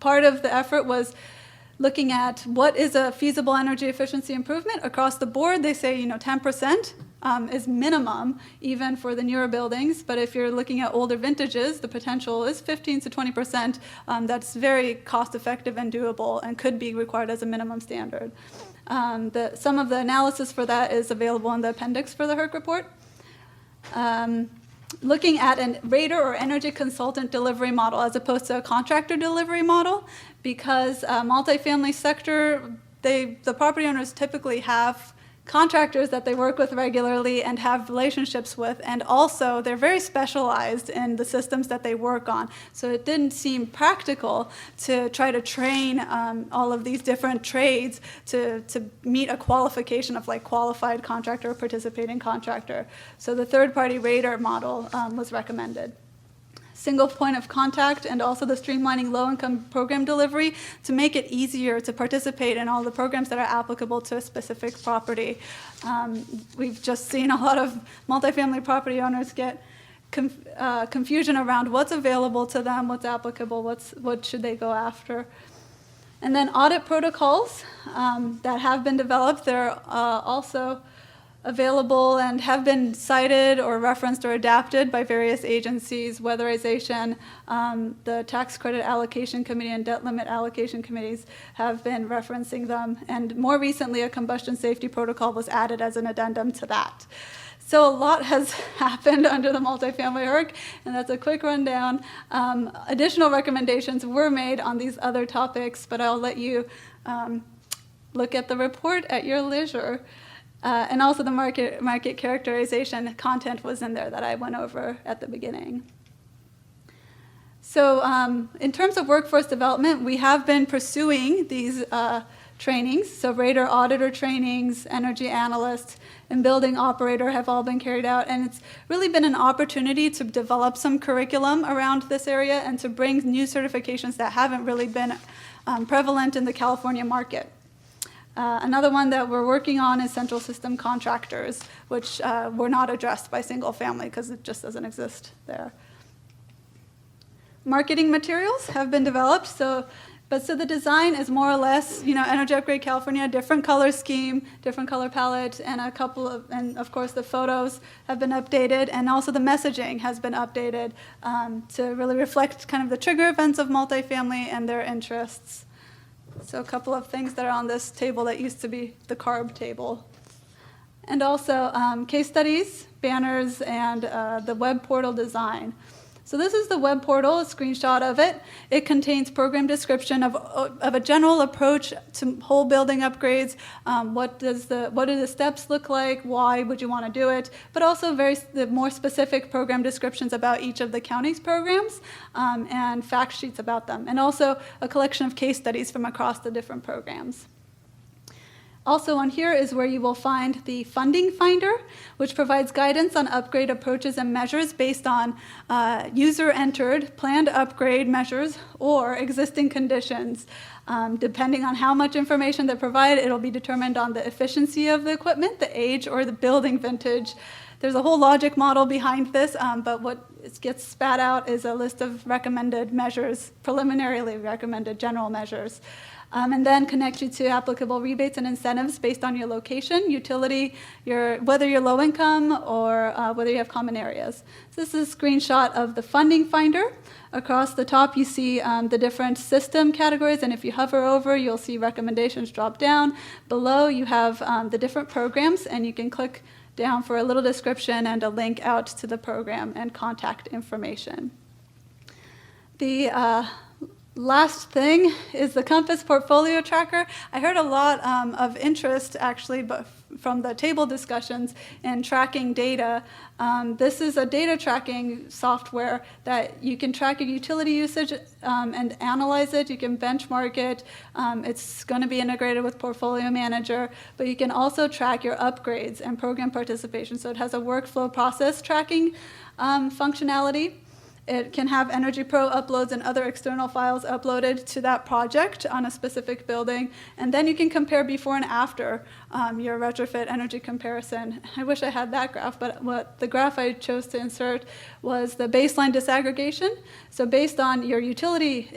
Part of the effort was looking at what is a feasible energy efficiency improvement across the board. They say 10% is minimum, even for the newer buildings. But if you're looking at older vintages, the potential is 15 to 20%. That's very cost-effective and doable and could be required as a minimum standard. Some of the analysis for that is available in the appendix for the HERC report. Looking at a rater or energy consultant delivery model as opposed to a contractor delivery model, because multifamily sector, the property owners typically have contractors that they work with regularly and have relationships with, and also they're very specialized in the systems that they work on. So it didn't seem practical to try to train all of these different trades to meet a qualification of like qualified contractor or participating contractor. So the third-party rater model was recommended. Single point of contact, and also the streamlining low-income program delivery to make it easier to participate in all the programs that are applicable to a specific property. We've just seen a lot of multifamily property owners get confusion around what's available to them, what's applicable, what should they go after. And then audit protocols that have been developed. They're also available and have been cited or referenced or adapted by various agencies, weatherization, the tax credit allocation committee and debt limit allocation committees have been referencing them. And more recently, a combustion safety protocol was added as an addendum to that. So a lot has happened under the multifamily HERC, and that's a quick rundown. Additional recommendations were made on these other topics, but I'll let you look at the report at your leisure. And also the market characterization content was in there that I went over at the beginning. So in terms of workforce development, we have been pursuing these trainings. So rater auditor trainings, energy analyst, and building operator have all been carried out. And it's really been an opportunity to develop some curriculum around this area and to bring new certifications that haven't really been prevalent in the California market. Another one that we're working on is central system contractors, which were not addressed by single family because it just doesn't exist there. Marketing materials have been developed, so the design is more or less, Energy Upgrade California, different color scheme, different color palette, and and of course the photos have been updated, and also the messaging has been updated to really reflect kind of the trigger events of multifamily and their interests. So a couple of things that are on this table that used to be the CARB table. And also case studies, banners, and the web portal design. So this is the web portal, a screenshot of it. It contains program description of a general approach to whole building upgrades. What do the steps look like? Why would you want to do it? But also the more specific program descriptions about each of the county's programs and fact sheets about them. And also a collection of case studies from across the different programs. Also on here is where you will find the funding finder, which provides guidance on upgrade approaches and measures based on user-entered planned upgrade measures or existing conditions. Depending on how much information they provide, it'll be determined on the efficiency of the equipment, the age, or the building vintage. There's a whole logic model behind this, but what gets spat out is a list of recommended measures, preliminarily recommended general measures. And then connect you to applicable rebates and incentives based on your location, utility, whether you're low income or whether you have common areas. So this is a screenshot of the funding finder. Across the top, you see the different system categories, and if you hover over, you'll see recommendations drop down. Below, you have the different programs, and you can click down for a little description and a link out to the program and contact information. The last thing is the Compass Portfolio Tracker. I heard a lot of interest, actually, but from the table discussions in tracking data. This is a data tracking software that you can track your utility usage and analyze it. You can benchmark it. It's going to be integrated with Portfolio Manager, but you can also track your upgrades and program participation. So it has a workflow process tracking functionality. It can have Energy Pro uploads and other external files uploaded to that project on a specific building. And then you can compare before and after your retrofit energy comparison. I wish I had that graph, but the graph I chose to insert was the baseline disaggregation. So based on your utility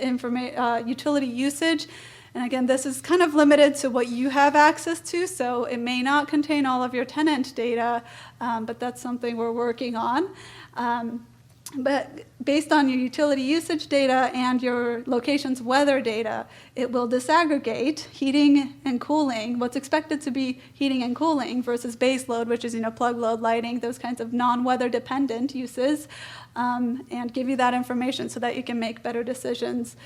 usage And again, this is kind of limited to what you have access to, so it may not contain all of your tenant data, but that's something we're working on. But based on your utility usage data and your location's weather data, it will disaggregate heating and cooling, what's expected to be heating and cooling versus base load, which is plug load lighting, those kinds of non-weather dependent uses, and give you that information so that you can make better decisions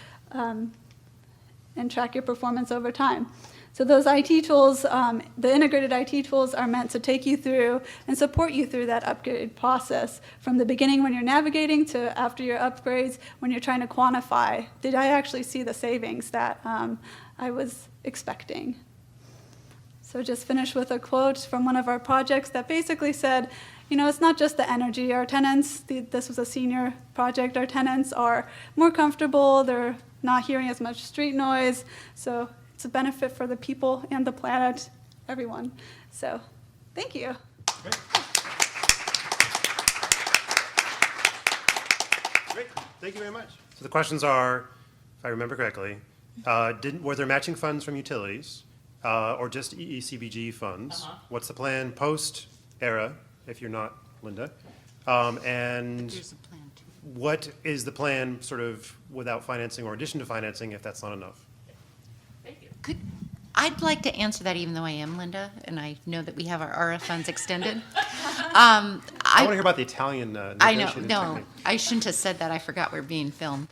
and track your performance over time. So those IT tools, the integrated IT tools are meant to take you through and support you through that upgrade process from the beginning when you're navigating to after your upgrades when you're trying to quantify, did I actually see the savings that I was expecting? So just finish with a quote from one of our projects that basically said, it's not just the energy. Our tenants, this was a senior project, our tenants are more comfortable, they're not hearing as much street noise, so it's a benefit for the people and the planet, everyone. So, thank you.
Great. Great. Thank you very much. So the questions are, if I remember correctly, were there matching funds from utilities or just EECBG funds? What's the plan post-ERA, if you're not Linda? And
Here's a plan, too.
what is the plan sort of without financing or addition to financing if that's not enough?
I'd like to answer that even though I am Linda, and I know that we have our ARA funds extended. I
I want to hear about the Italian
I know,
negotiating
no,
technique.
I shouldn't have said that. I forgot we're being filmed.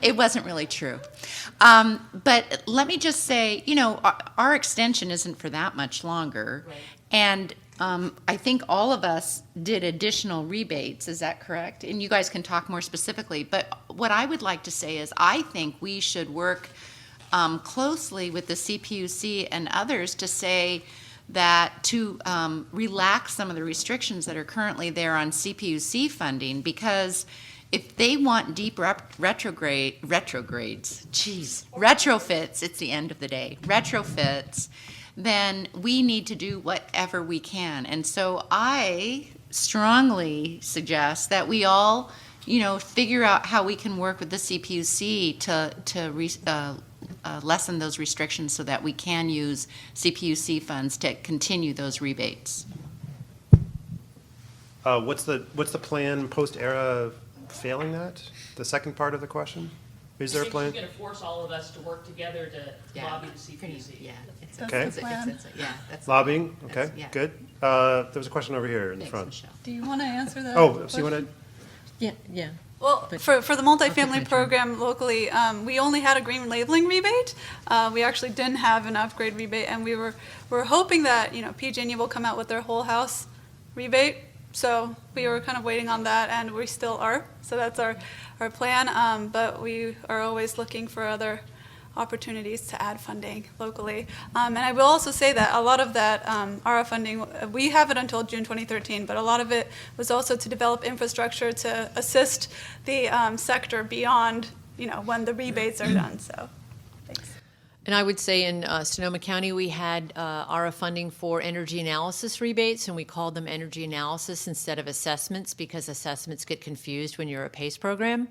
It wasn't really true. But let me just say, our extension isn't for that much longer.
Right.
And I think all of us did additional rebates, is that correct? And you guys can talk more specifically. But what I would like to say is I think we should work closely with the CPUC and others to say that to relax some of the restrictions that are currently there on CPUC funding, because if they want deep retrofits, it's the end of the day, retrofits, then we need to do whatever we can. And so I strongly suggest that we all, figure out how we can work with the CPUC to lessen those restrictions so that we can use CPUC funds to continue those rebates.
What's the plan post-ERA failing that? The second part of the question? Is there a plan?
She's going to force all of us to work together to lobby the CPC.
Yeah, it's
Okay.
That's the plan.
that's
Lobbying? Okay,
That's- yeah.
good. There was a question over here in the
Thanks,
front.
Michelle.
Do you want to answer that?
Oh, so you want to?
Yeah.
Well,
But-
for the
my
multifamily
turn.
program locally, we only had a green labeling rebate. We actually didn't have an upgrade rebate, and we're hoping that PG&E will come out with their whole house rebate. So we were kind of waiting on that, and we still are. So that's our plan. But we are always looking for other opportunities to add funding locally. And I will also say that a lot of that ARA funding, we have it until June 2013, but a lot of it was also to develop infrastructure to assist the sector beyond, when the rebates are done. So, thanks.
And I would say in Sonoma County, we had ARA funding for energy analysis rebates, and we called them energy analysis instead of assessments because assessments get confused when you're a PACE program.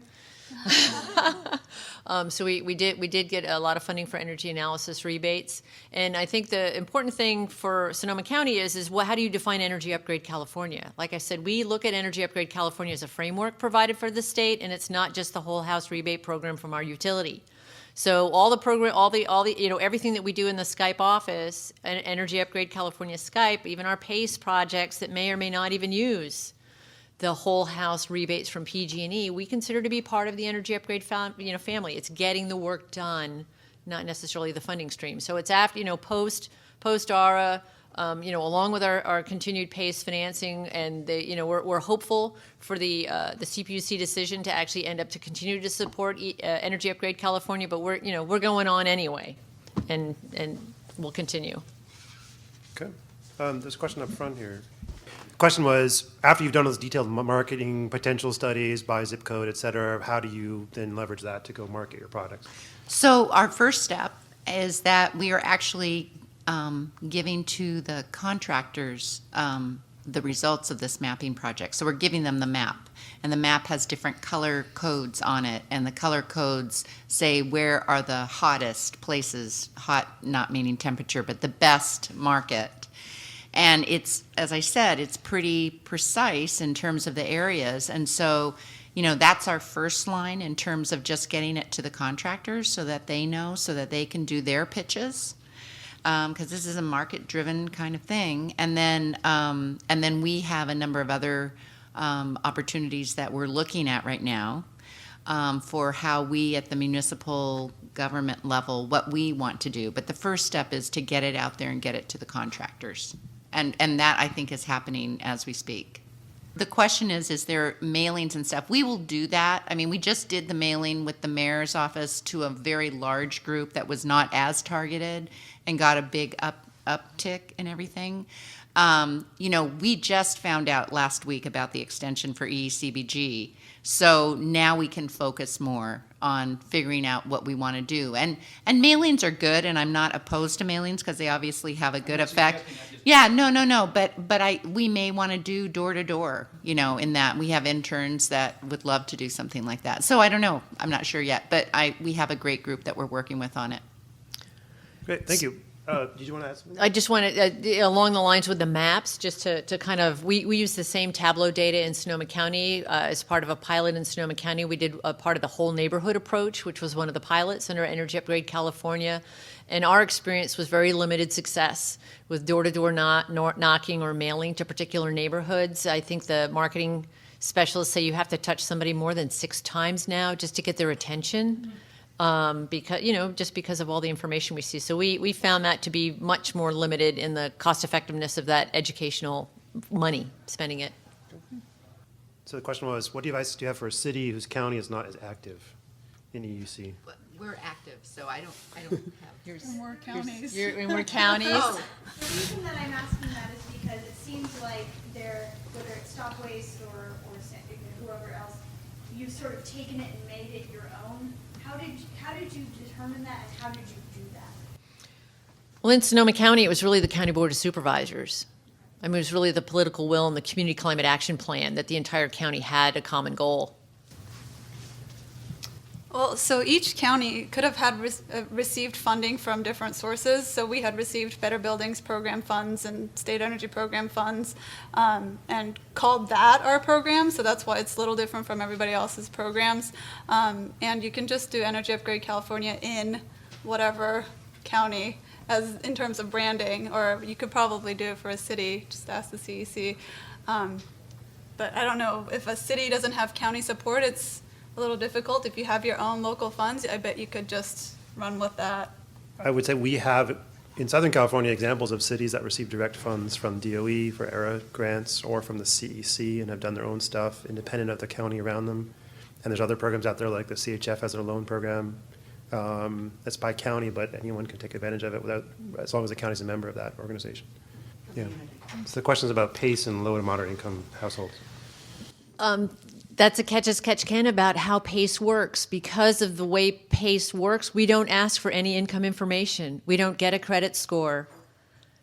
So we did get a lot of funding for energy analysis rebates. And I think the important thing for Sonoma County is how do you define Energy Upgrade California? Like I said, we look at Energy Upgrade California as a framework provided for the state, and it's not just the whole house rebate program from our utility. So all the program, all the everything that we do in the Skype office, Energy Upgrade California Skype, even our PACE projects that may or may not even use the whole house rebates from PG&E, we consider to be part of the Energy Upgrade family. It's getting the work done, not necessarily the funding stream. So it's after post ARA. Along with our continued PACE financing, and we're hopeful for the CPUC decision to actually end up to continue to support Energy Upgrade California, but we're going on anyway, and we'll continue.
Okay. There's a question up front here. The question was, after you've done those detailed marketing potential studies by zip code, et cetera, how do you then leverage that to go market your products?
So our first step is that we are actually giving to the contractors the results of this mapping project. So we're giving them the map, and the map has different color codes on it, and the color codes say where are the hottest places, hot not meaning temperature, but the best market. And it's, as I said, it's pretty precise in terms of the areas. And so, you know, that's our first line in terms of just getting it to the contractors so that they know, so that they can do their pitches. Because this is a market-driven kind of thing. And then we have a number of other opportunities that we're looking at right now for how we at the municipal government level, what we want to do. But the first step is to get it out there and get it to the contractors. And that, I think, is happening as we speak. The question is there mailings and stuff? We will do that. I mean, we just did the mailing with the mayor's office to a very large group that was not as targeted and got a big uptick in everything. You know, we just found out last week about the extension for EECBG. So now we can focus more on figuring out what we want to do. And mailings are good, and I'm not opposed to mailings because they obviously have a good effect. Yeah, no. But we may want to do door to door, you know, in that we have interns that would love to do something like that. So I don't know. I'm not sure yet, but we have a great group that we're working with on it.
Great, thank you. Did you want to add something?
I just wanted, along the lines with the maps, just to kind of, we use the same Tableau data in Sonoma County as part of a pilot in Sonoma County. We did a part of the whole neighborhood approach, which was one of the pilots under Energy Upgrade California. And our experience was very limited success with door-to-door knocking or mailing to particular neighborhoods. I think the marketing specialists say you have to touch somebody more than 6 times now just to get their attention. Because, you know, just because of all the information we see. So we found that to be much more limited in the cost effectiveness of that educational money, spending it.
So the question was, what advice do you have for a city whose county is not as active in EUC?
We're active, so I don't have yours.
More counties.
In more counties.
Oh.
The reason that I'm asking that is because it seems like they're, whether it's Stop Waste or whoever else, you've sort of taken it and made it your own. How did you determine that, and how did you do that?
Well, in Sonoma County, it was really the County Board of Supervisors. I mean, it was really the political will and the Community Climate Action Plan that the entire county had a common goal.
Well, so each county could have had received funding from different sources. So we had received Better Buildings Program funds and State Energy Program funds, and called that our program. So that's why it's a little different from everybody else's programs. And you can just do Energy Upgrade California in whatever county as in terms of branding, or you could probably do it for a city, just ask the CEC. But I don't know, if a city doesn't have county support, it's a little difficult. If you have your own local funds, I bet you could just run with that.
I would say we have, in Southern California, examples of cities that receive direct funds from DOE for ERA grants or from the CEC and have done their own stuff independent of the county around them. And there's other programs out there like the CHF has their loan program. That's by county, but anyone can take advantage of it as long as the county's a member of that organization. Yeah. So the question is about PACE and low to moderate income households.
That's a catch-as-catch-can about how PACE works. Because of the way PACE works, we don't ask for any income information. We don't get a credit score.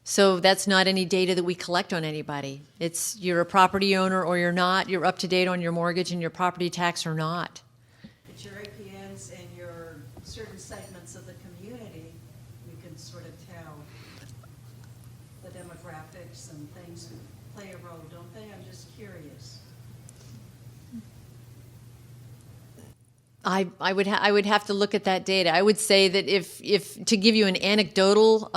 So that's not any data that we collect on anybody. It's you're a property owner or you're not. You're up to date on your mortgage and your property tax or not.
It's your APNs and your certain segments of the community, you can sort of tell the demographics and things play a role, don't they? I'm just curious.
I would have to look at that data. I would say that if to give you an anecdotal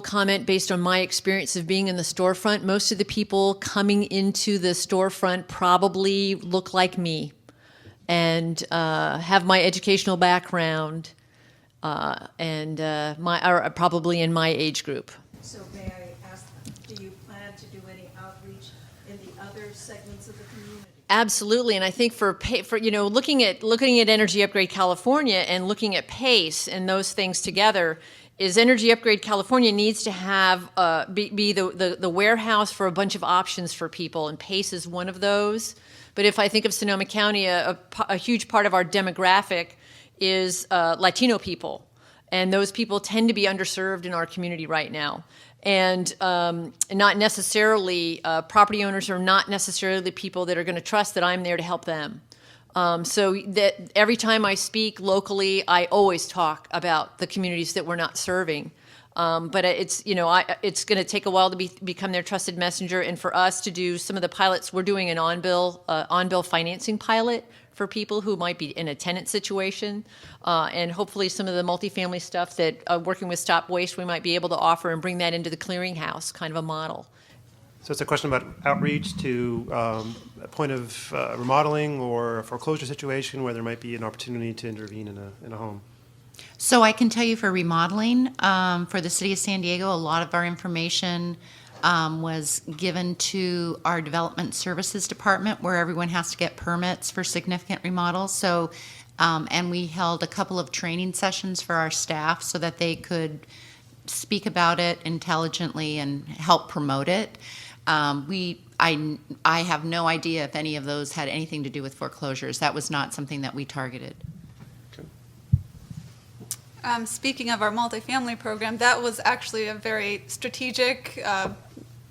comment based on my experience of being in the storefront, most of the people coming into the storefront probably look like me and have my educational background and are probably in my age group.
So may I ask, do you plan to do any outreach in the other segments of the community?
Absolutely, and I think for you know, looking at Energy Upgrade California and looking at PACE and those things together, is Energy Upgrade California needs to have be the warehouse for a bunch of options for people, and PACE is one of those. But if I think of Sonoma County, a huge part of our demographic is Latino people. And those people tend to be underserved in our community right now. And not necessarily, property owners are not necessarily the people that are going to trust that I'm there to help them. So that every time I speak locally, I always talk about the communities that we're not serving. But it's, it's going to take a while to become their trusted messenger. And for us to do some of the pilots, we're doing an on-bill financing pilot for people who might be in a tenant situation. And hopefully some of the multifamily stuff that working with Stop Waste, we might be able to offer and bring that into the clearinghouse kind of a model.
So it's a question about outreach to a point of remodeling or a foreclosure situation where there might be an opportunity to intervene in a home.
So I can tell you for remodeling, for the City of San Diego, a lot of our information was given to our Development Services Department, where everyone has to get permits for significant remodels. So, and we held a couple of training sessions for our staff so that they could speak about it intelligently and help promote it. I have no idea if any of those had anything to do with foreclosures. That was not something that we targeted.
Speaking of our multifamily program, that was actually a very strategic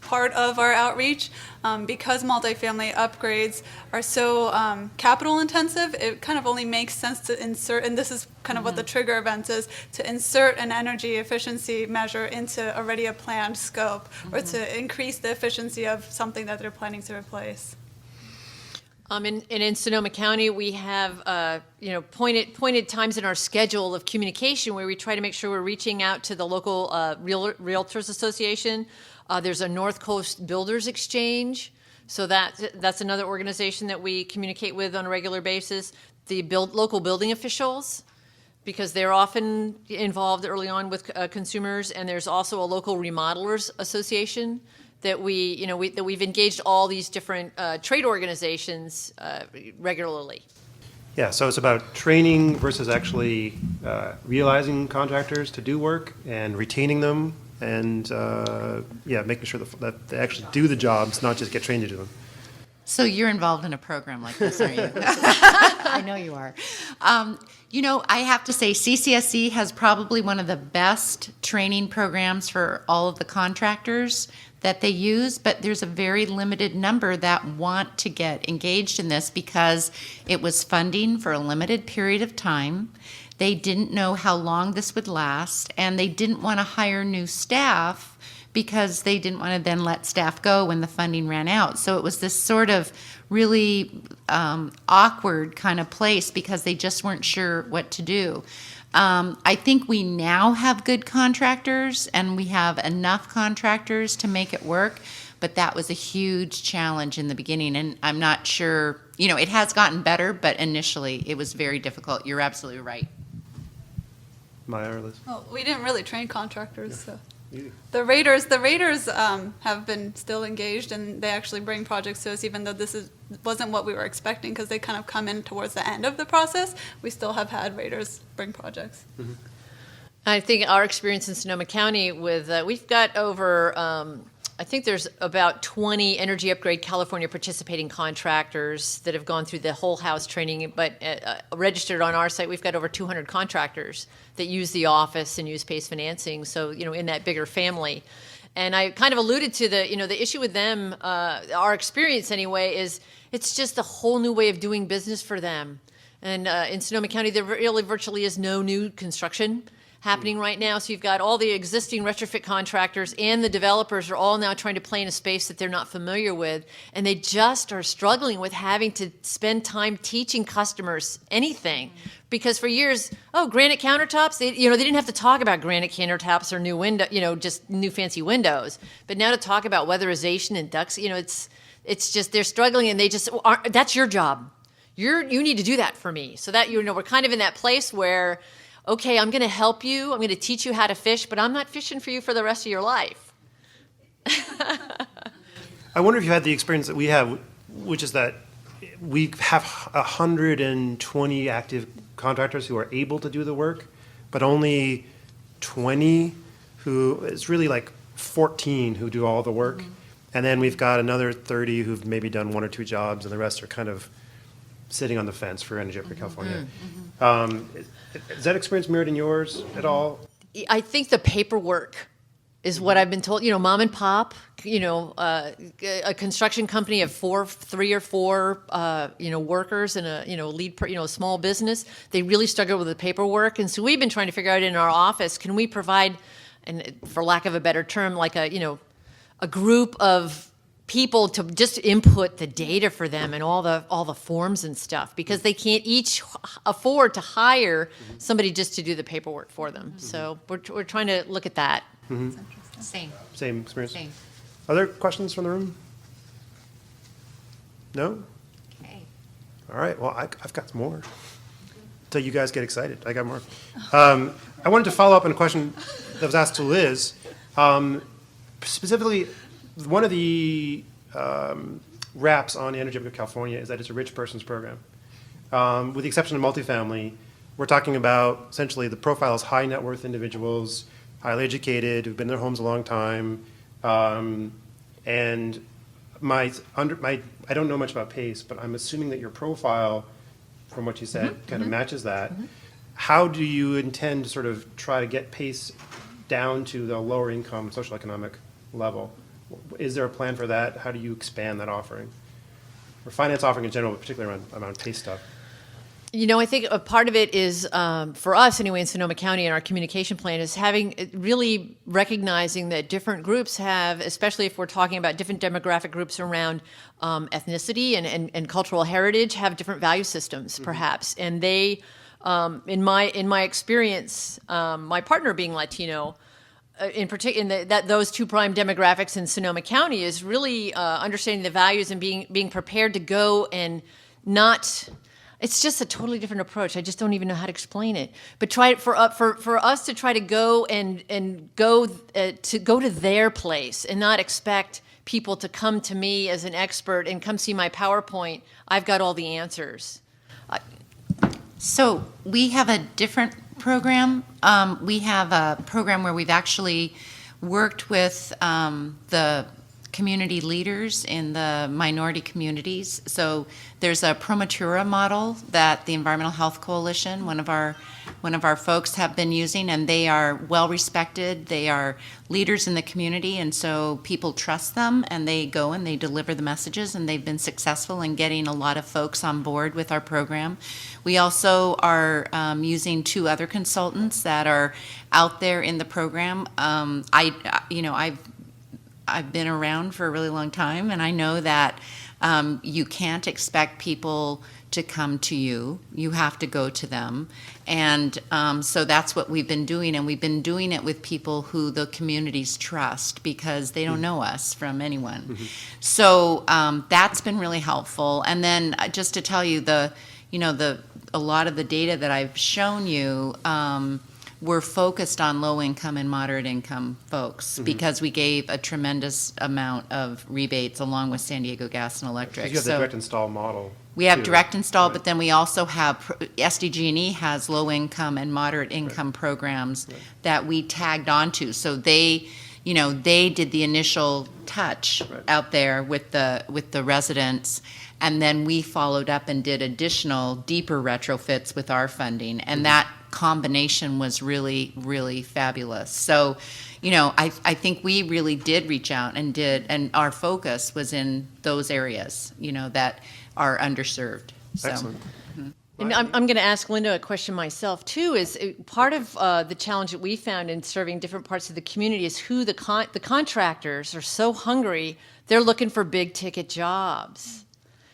part of our outreach. Because multifamily upgrades are so capital intensive, it kind of only makes sense to insert, and this is kind of what the trigger event is, to insert an energy efficiency measure into already a planned scope, or to increase the efficiency of something that they're planning to replace.
In Sonoma County, we have pointed times in our schedule of communication where we try to make sure we're reaching out to the local Realtors Association. There's a North Coast Builders Exchange, so that's another organization that we communicate with on a regular basis. The local building officials, because they're often involved early on with consumers, and there's also a local Remodelers Association that we've engaged all these different trade organizations regularly.
Yeah, so it's about training versus actually realizing contractors to do work and retaining them and making sure that they actually do the jobs, not just get trained to do them.
So you're involved in a program like this, aren't you? I know you are. I have to say CCSC has probably one of the best training programs for all of the contractors that they use, but there's a very limited number that want to get engaged in this because it was funding for a limited period of time. They didn't know how long this would last, and they didn't want to hire new staff because they didn't want to then let staff go when the funding ran out. So it was this sort of really awkward kind of place because they just weren't sure what to do. I think we now have good contractors and we have enough contractors to make it work, but that was a huge challenge in the beginning, and I'm not sure, it has gotten better, but initially it was very difficult. You're absolutely right.
Maya or Liz?
Well, we didn't really train contractors, so.
Easy.
The Raiders have been still engaged, and they actually bring projects to us, even though wasn't what we were expecting, because they kind of come in towards the end of the process. We still have had Raiders bring projects.
Mm-hmm.
I think our experience in Sonoma County we've got over, I think there's about 20 Energy Upgrade California participating contractors that have gone through the whole house training, but registered on our site, we've got over 200 contractors that use the office and use PACE financing, so, in that bigger family. And I kind of alluded to the issue with them, our experience anyway, is it's just a whole new way of doing business for them. And in Sonoma County, there really virtually is no new construction happening right now. So you've got all the existing retrofit contractors and the developers are all now trying to play in a space that they're not familiar with. And they just are struggling with having to spend time teaching customers anything. Because for years, granite countertops, they didn't have to talk about granite countertops or new window, just new fancy windows. But now to talk about weatherization and ducts, it's just, they're struggling and they just aren't, that's your job. You need to do that for me. So that, we're kind of in that place where, okay, I'm going to help you. I'm going to teach you how to fish, but I'm not fishing for you for the rest of your life.
I wonder if you had the experience that we have, which is that we have 120 active contractors who are able to do the work, but only 20 who, it's really like 14 who do all the work. Mm-hmm. And then we've got another 30 who've maybe done one or two jobs, and the rest are kind of sitting on the fence for Energy Upgrade California. Mm-hmm. Is that experience mirrored in yours at all?
I think the paperwork is what I've been told. You know, mom and pop, you know, a construction company of 3 or 4, you know, workers and a, you know, a small business, they really struggle with the paperwork. And so we've been trying to figure out in our office, can we provide, and for lack of a better term, like a, you know, a group of people to just input the data for them and all the forms and stuff, because they can't each afford to hire somebody just to do the paperwork for them. So we're trying to look at that.
Same.
Same experience.
Same.
Other questions from the room? No?
Okay.
All right, well, I've got some more. Until you guys get excited, I got more. I wanted to follow up on a question that was asked to Liz. Specifically, one of the wraps on the Energy Hub of California is that it's a rich person's program. With the exception of multifamily, we're talking about essentially the profile is high net worth individuals, highly educated, who've been in their homes a long time. And I don't know much about PACE, but I'm assuming that your profile, from what you said, kind of matches that. How do you intend to sort of try to get PACE down to the lower income social economic level? Is there a plan for that? How do you expand that offering? Or finance offering in general, but particularly around PACE stuff?
You know, I think a part of it is, for us anyway, in Sonoma County, and our communication plan is really recognizing that different groups have, especially if we're talking about different demographic groups around ethnicity and cultural heritage, have different value systems, perhaps. And they, in my experience, my partner being Latino, in particular, those 2 prime demographics in Sonoma County is really understanding the values and being prepared to go and not. It's just a totally different approach. I just don't even know how to explain it. But try it for us to try to go and go to their place and not expect people to come to me as an expert and come see my PowerPoint. I've got all the answers.
So we have a different program. We have a program where we've actually worked with the community leaders in the minority communities. So there's a Promatura model that the Environmental Health Coalition, one of our folks, have been using, and they are well respected. They are leaders in the community, and so people trust them, and they go and they deliver the messages, and they've been successful in getting a lot of folks on board with our program. We also are using 2 other consultants that are out there in the program. I've been around for a really long time, and I know that you can't expect people to come to you. You have to go to them. And so that's what we've been doing, and we've been doing it with people who the communities trust because they don't know us from anyone. So that's been really helpful. And then just to tell you, a lot of the data that I've shown you, we're focused on low-income and moderate-income folks because we gave a tremendous amount of rebates along with San Diego Gas and Electric.
You have the direct install model.
We have
too,
direct install,
right?
but then we also have, SDG&E has low-income and moderate-income programs that we tagged onto. So they did the initial touch out there with the residents, and then we followed up and did additional deeper retrofits with our funding, and that combination was really, really fabulous. So, I think we really did reach out and our focus was in those areas, that are underserved. So.
Excellent.
And I'm going to ask Linda a question myself, too, is part of the challenge that we found in serving different parts of the community is who the contractors are so hungry, they're looking for big-ticket jobs.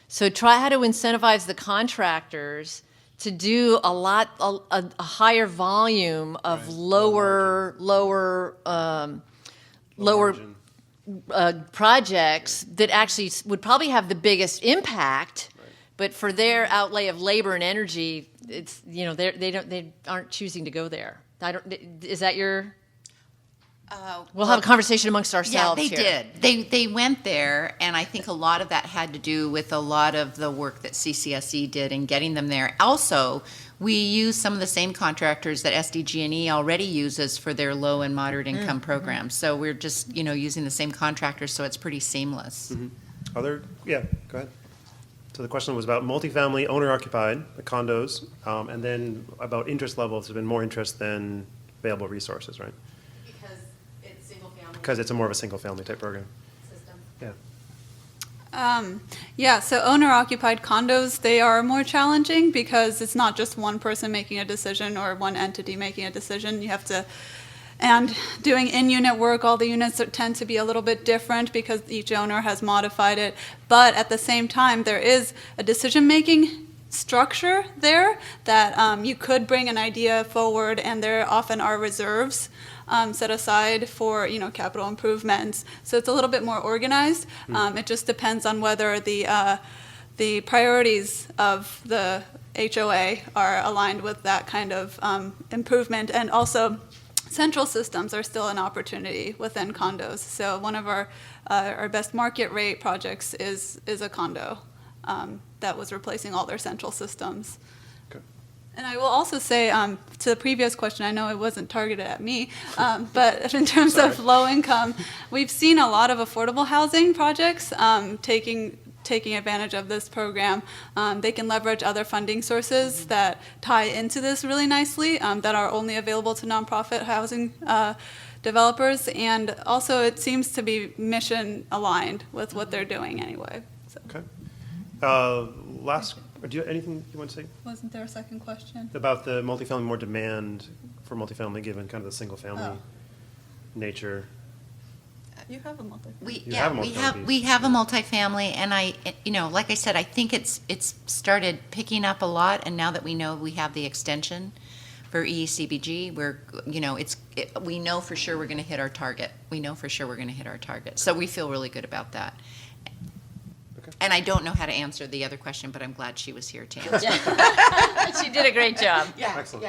So try how to incentivize the contractors to do a higher volume of lower projects that actually would probably have the biggest impact. But for their outlay of labor and energy, it's they aren't choosing to go there. Is that your? We'll have a conversation amongst ourselves.
Yeah, they did. They went there, and I think a lot of that had to do with a lot of the work that CCSE did in getting them there. Also, we use some of the same contractors that SDG&E already uses for their low and moderate income programs. So we're just using the same contractors, so it's pretty seamless.
Go ahead. So the question was about multifamily owner-occupied, the condos, and then about interest levels. There's been more interest than available resources, right?
Because it's single-family
because it's a more of a single-family type program. Yeah.
Yeah, so owner-occupied condos, they are more challenging because it's not just one person making a decision or one entity making a decision. You have to, and doing in-unit work, all the units tend to be a little bit different because each owner has modified it. But at the same time, there is a decision-making structure there that you could bring an idea forward, and there often are reserves set aside for capital improvements. So it's a little bit more organized. It just depends on whether the priorities of the HOA are aligned with that kind of improvement, and also central systems are still an opportunity within condos. So one of our best market rate projects is a condo that was replacing all their central systems.
Okay.
And I will also say, to the previous question, I know it wasn't targeted at me, but in terms of low income, we've seen a lot of affordable housing projects taking advantage of this program. They can leverage other funding sources that tie into this really nicely, that are only available to nonprofit housing developers, and also it seems to be mission aligned with what they're doing anyway. So.
Okay. Do you have anything you want to say
Wasn't there a second question?
about the multifamily, more demand for multifamily given kind of the single-family nature?
You have a multi.
You have a multifamily
We
piece.
have a multifamily, and like I said, I think it's started picking up a lot, and now that we know we have the extension for EECBG, we know for sure we're going to hit our target. So we feel really good about that.
Okay.
And I don't know how to answer the other question, but I'm glad she was here to answer.
She did a great job.
Yeah,
Excellent.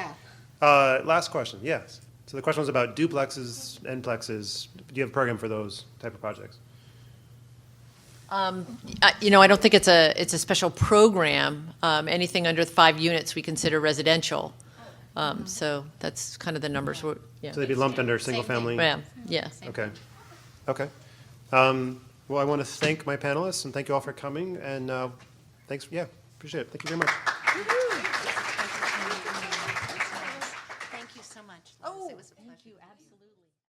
yeah.
Last question, yes. So the question was about duplexes, nplexes. Do you have a program for those type of projects?
I don't think it's a special program. Anything under 5 units we consider residential. So that's kind of the numbers. Yeah.
So they'd be lumped under single-family?
Yeah.
Okay. Okay. Well, I want to thank my panelists and thank you all for coming. And thanks. Yeah, appreciate it. Thank you very much.
Thank you so much, Liz. It was a pleasure.
Absolutely.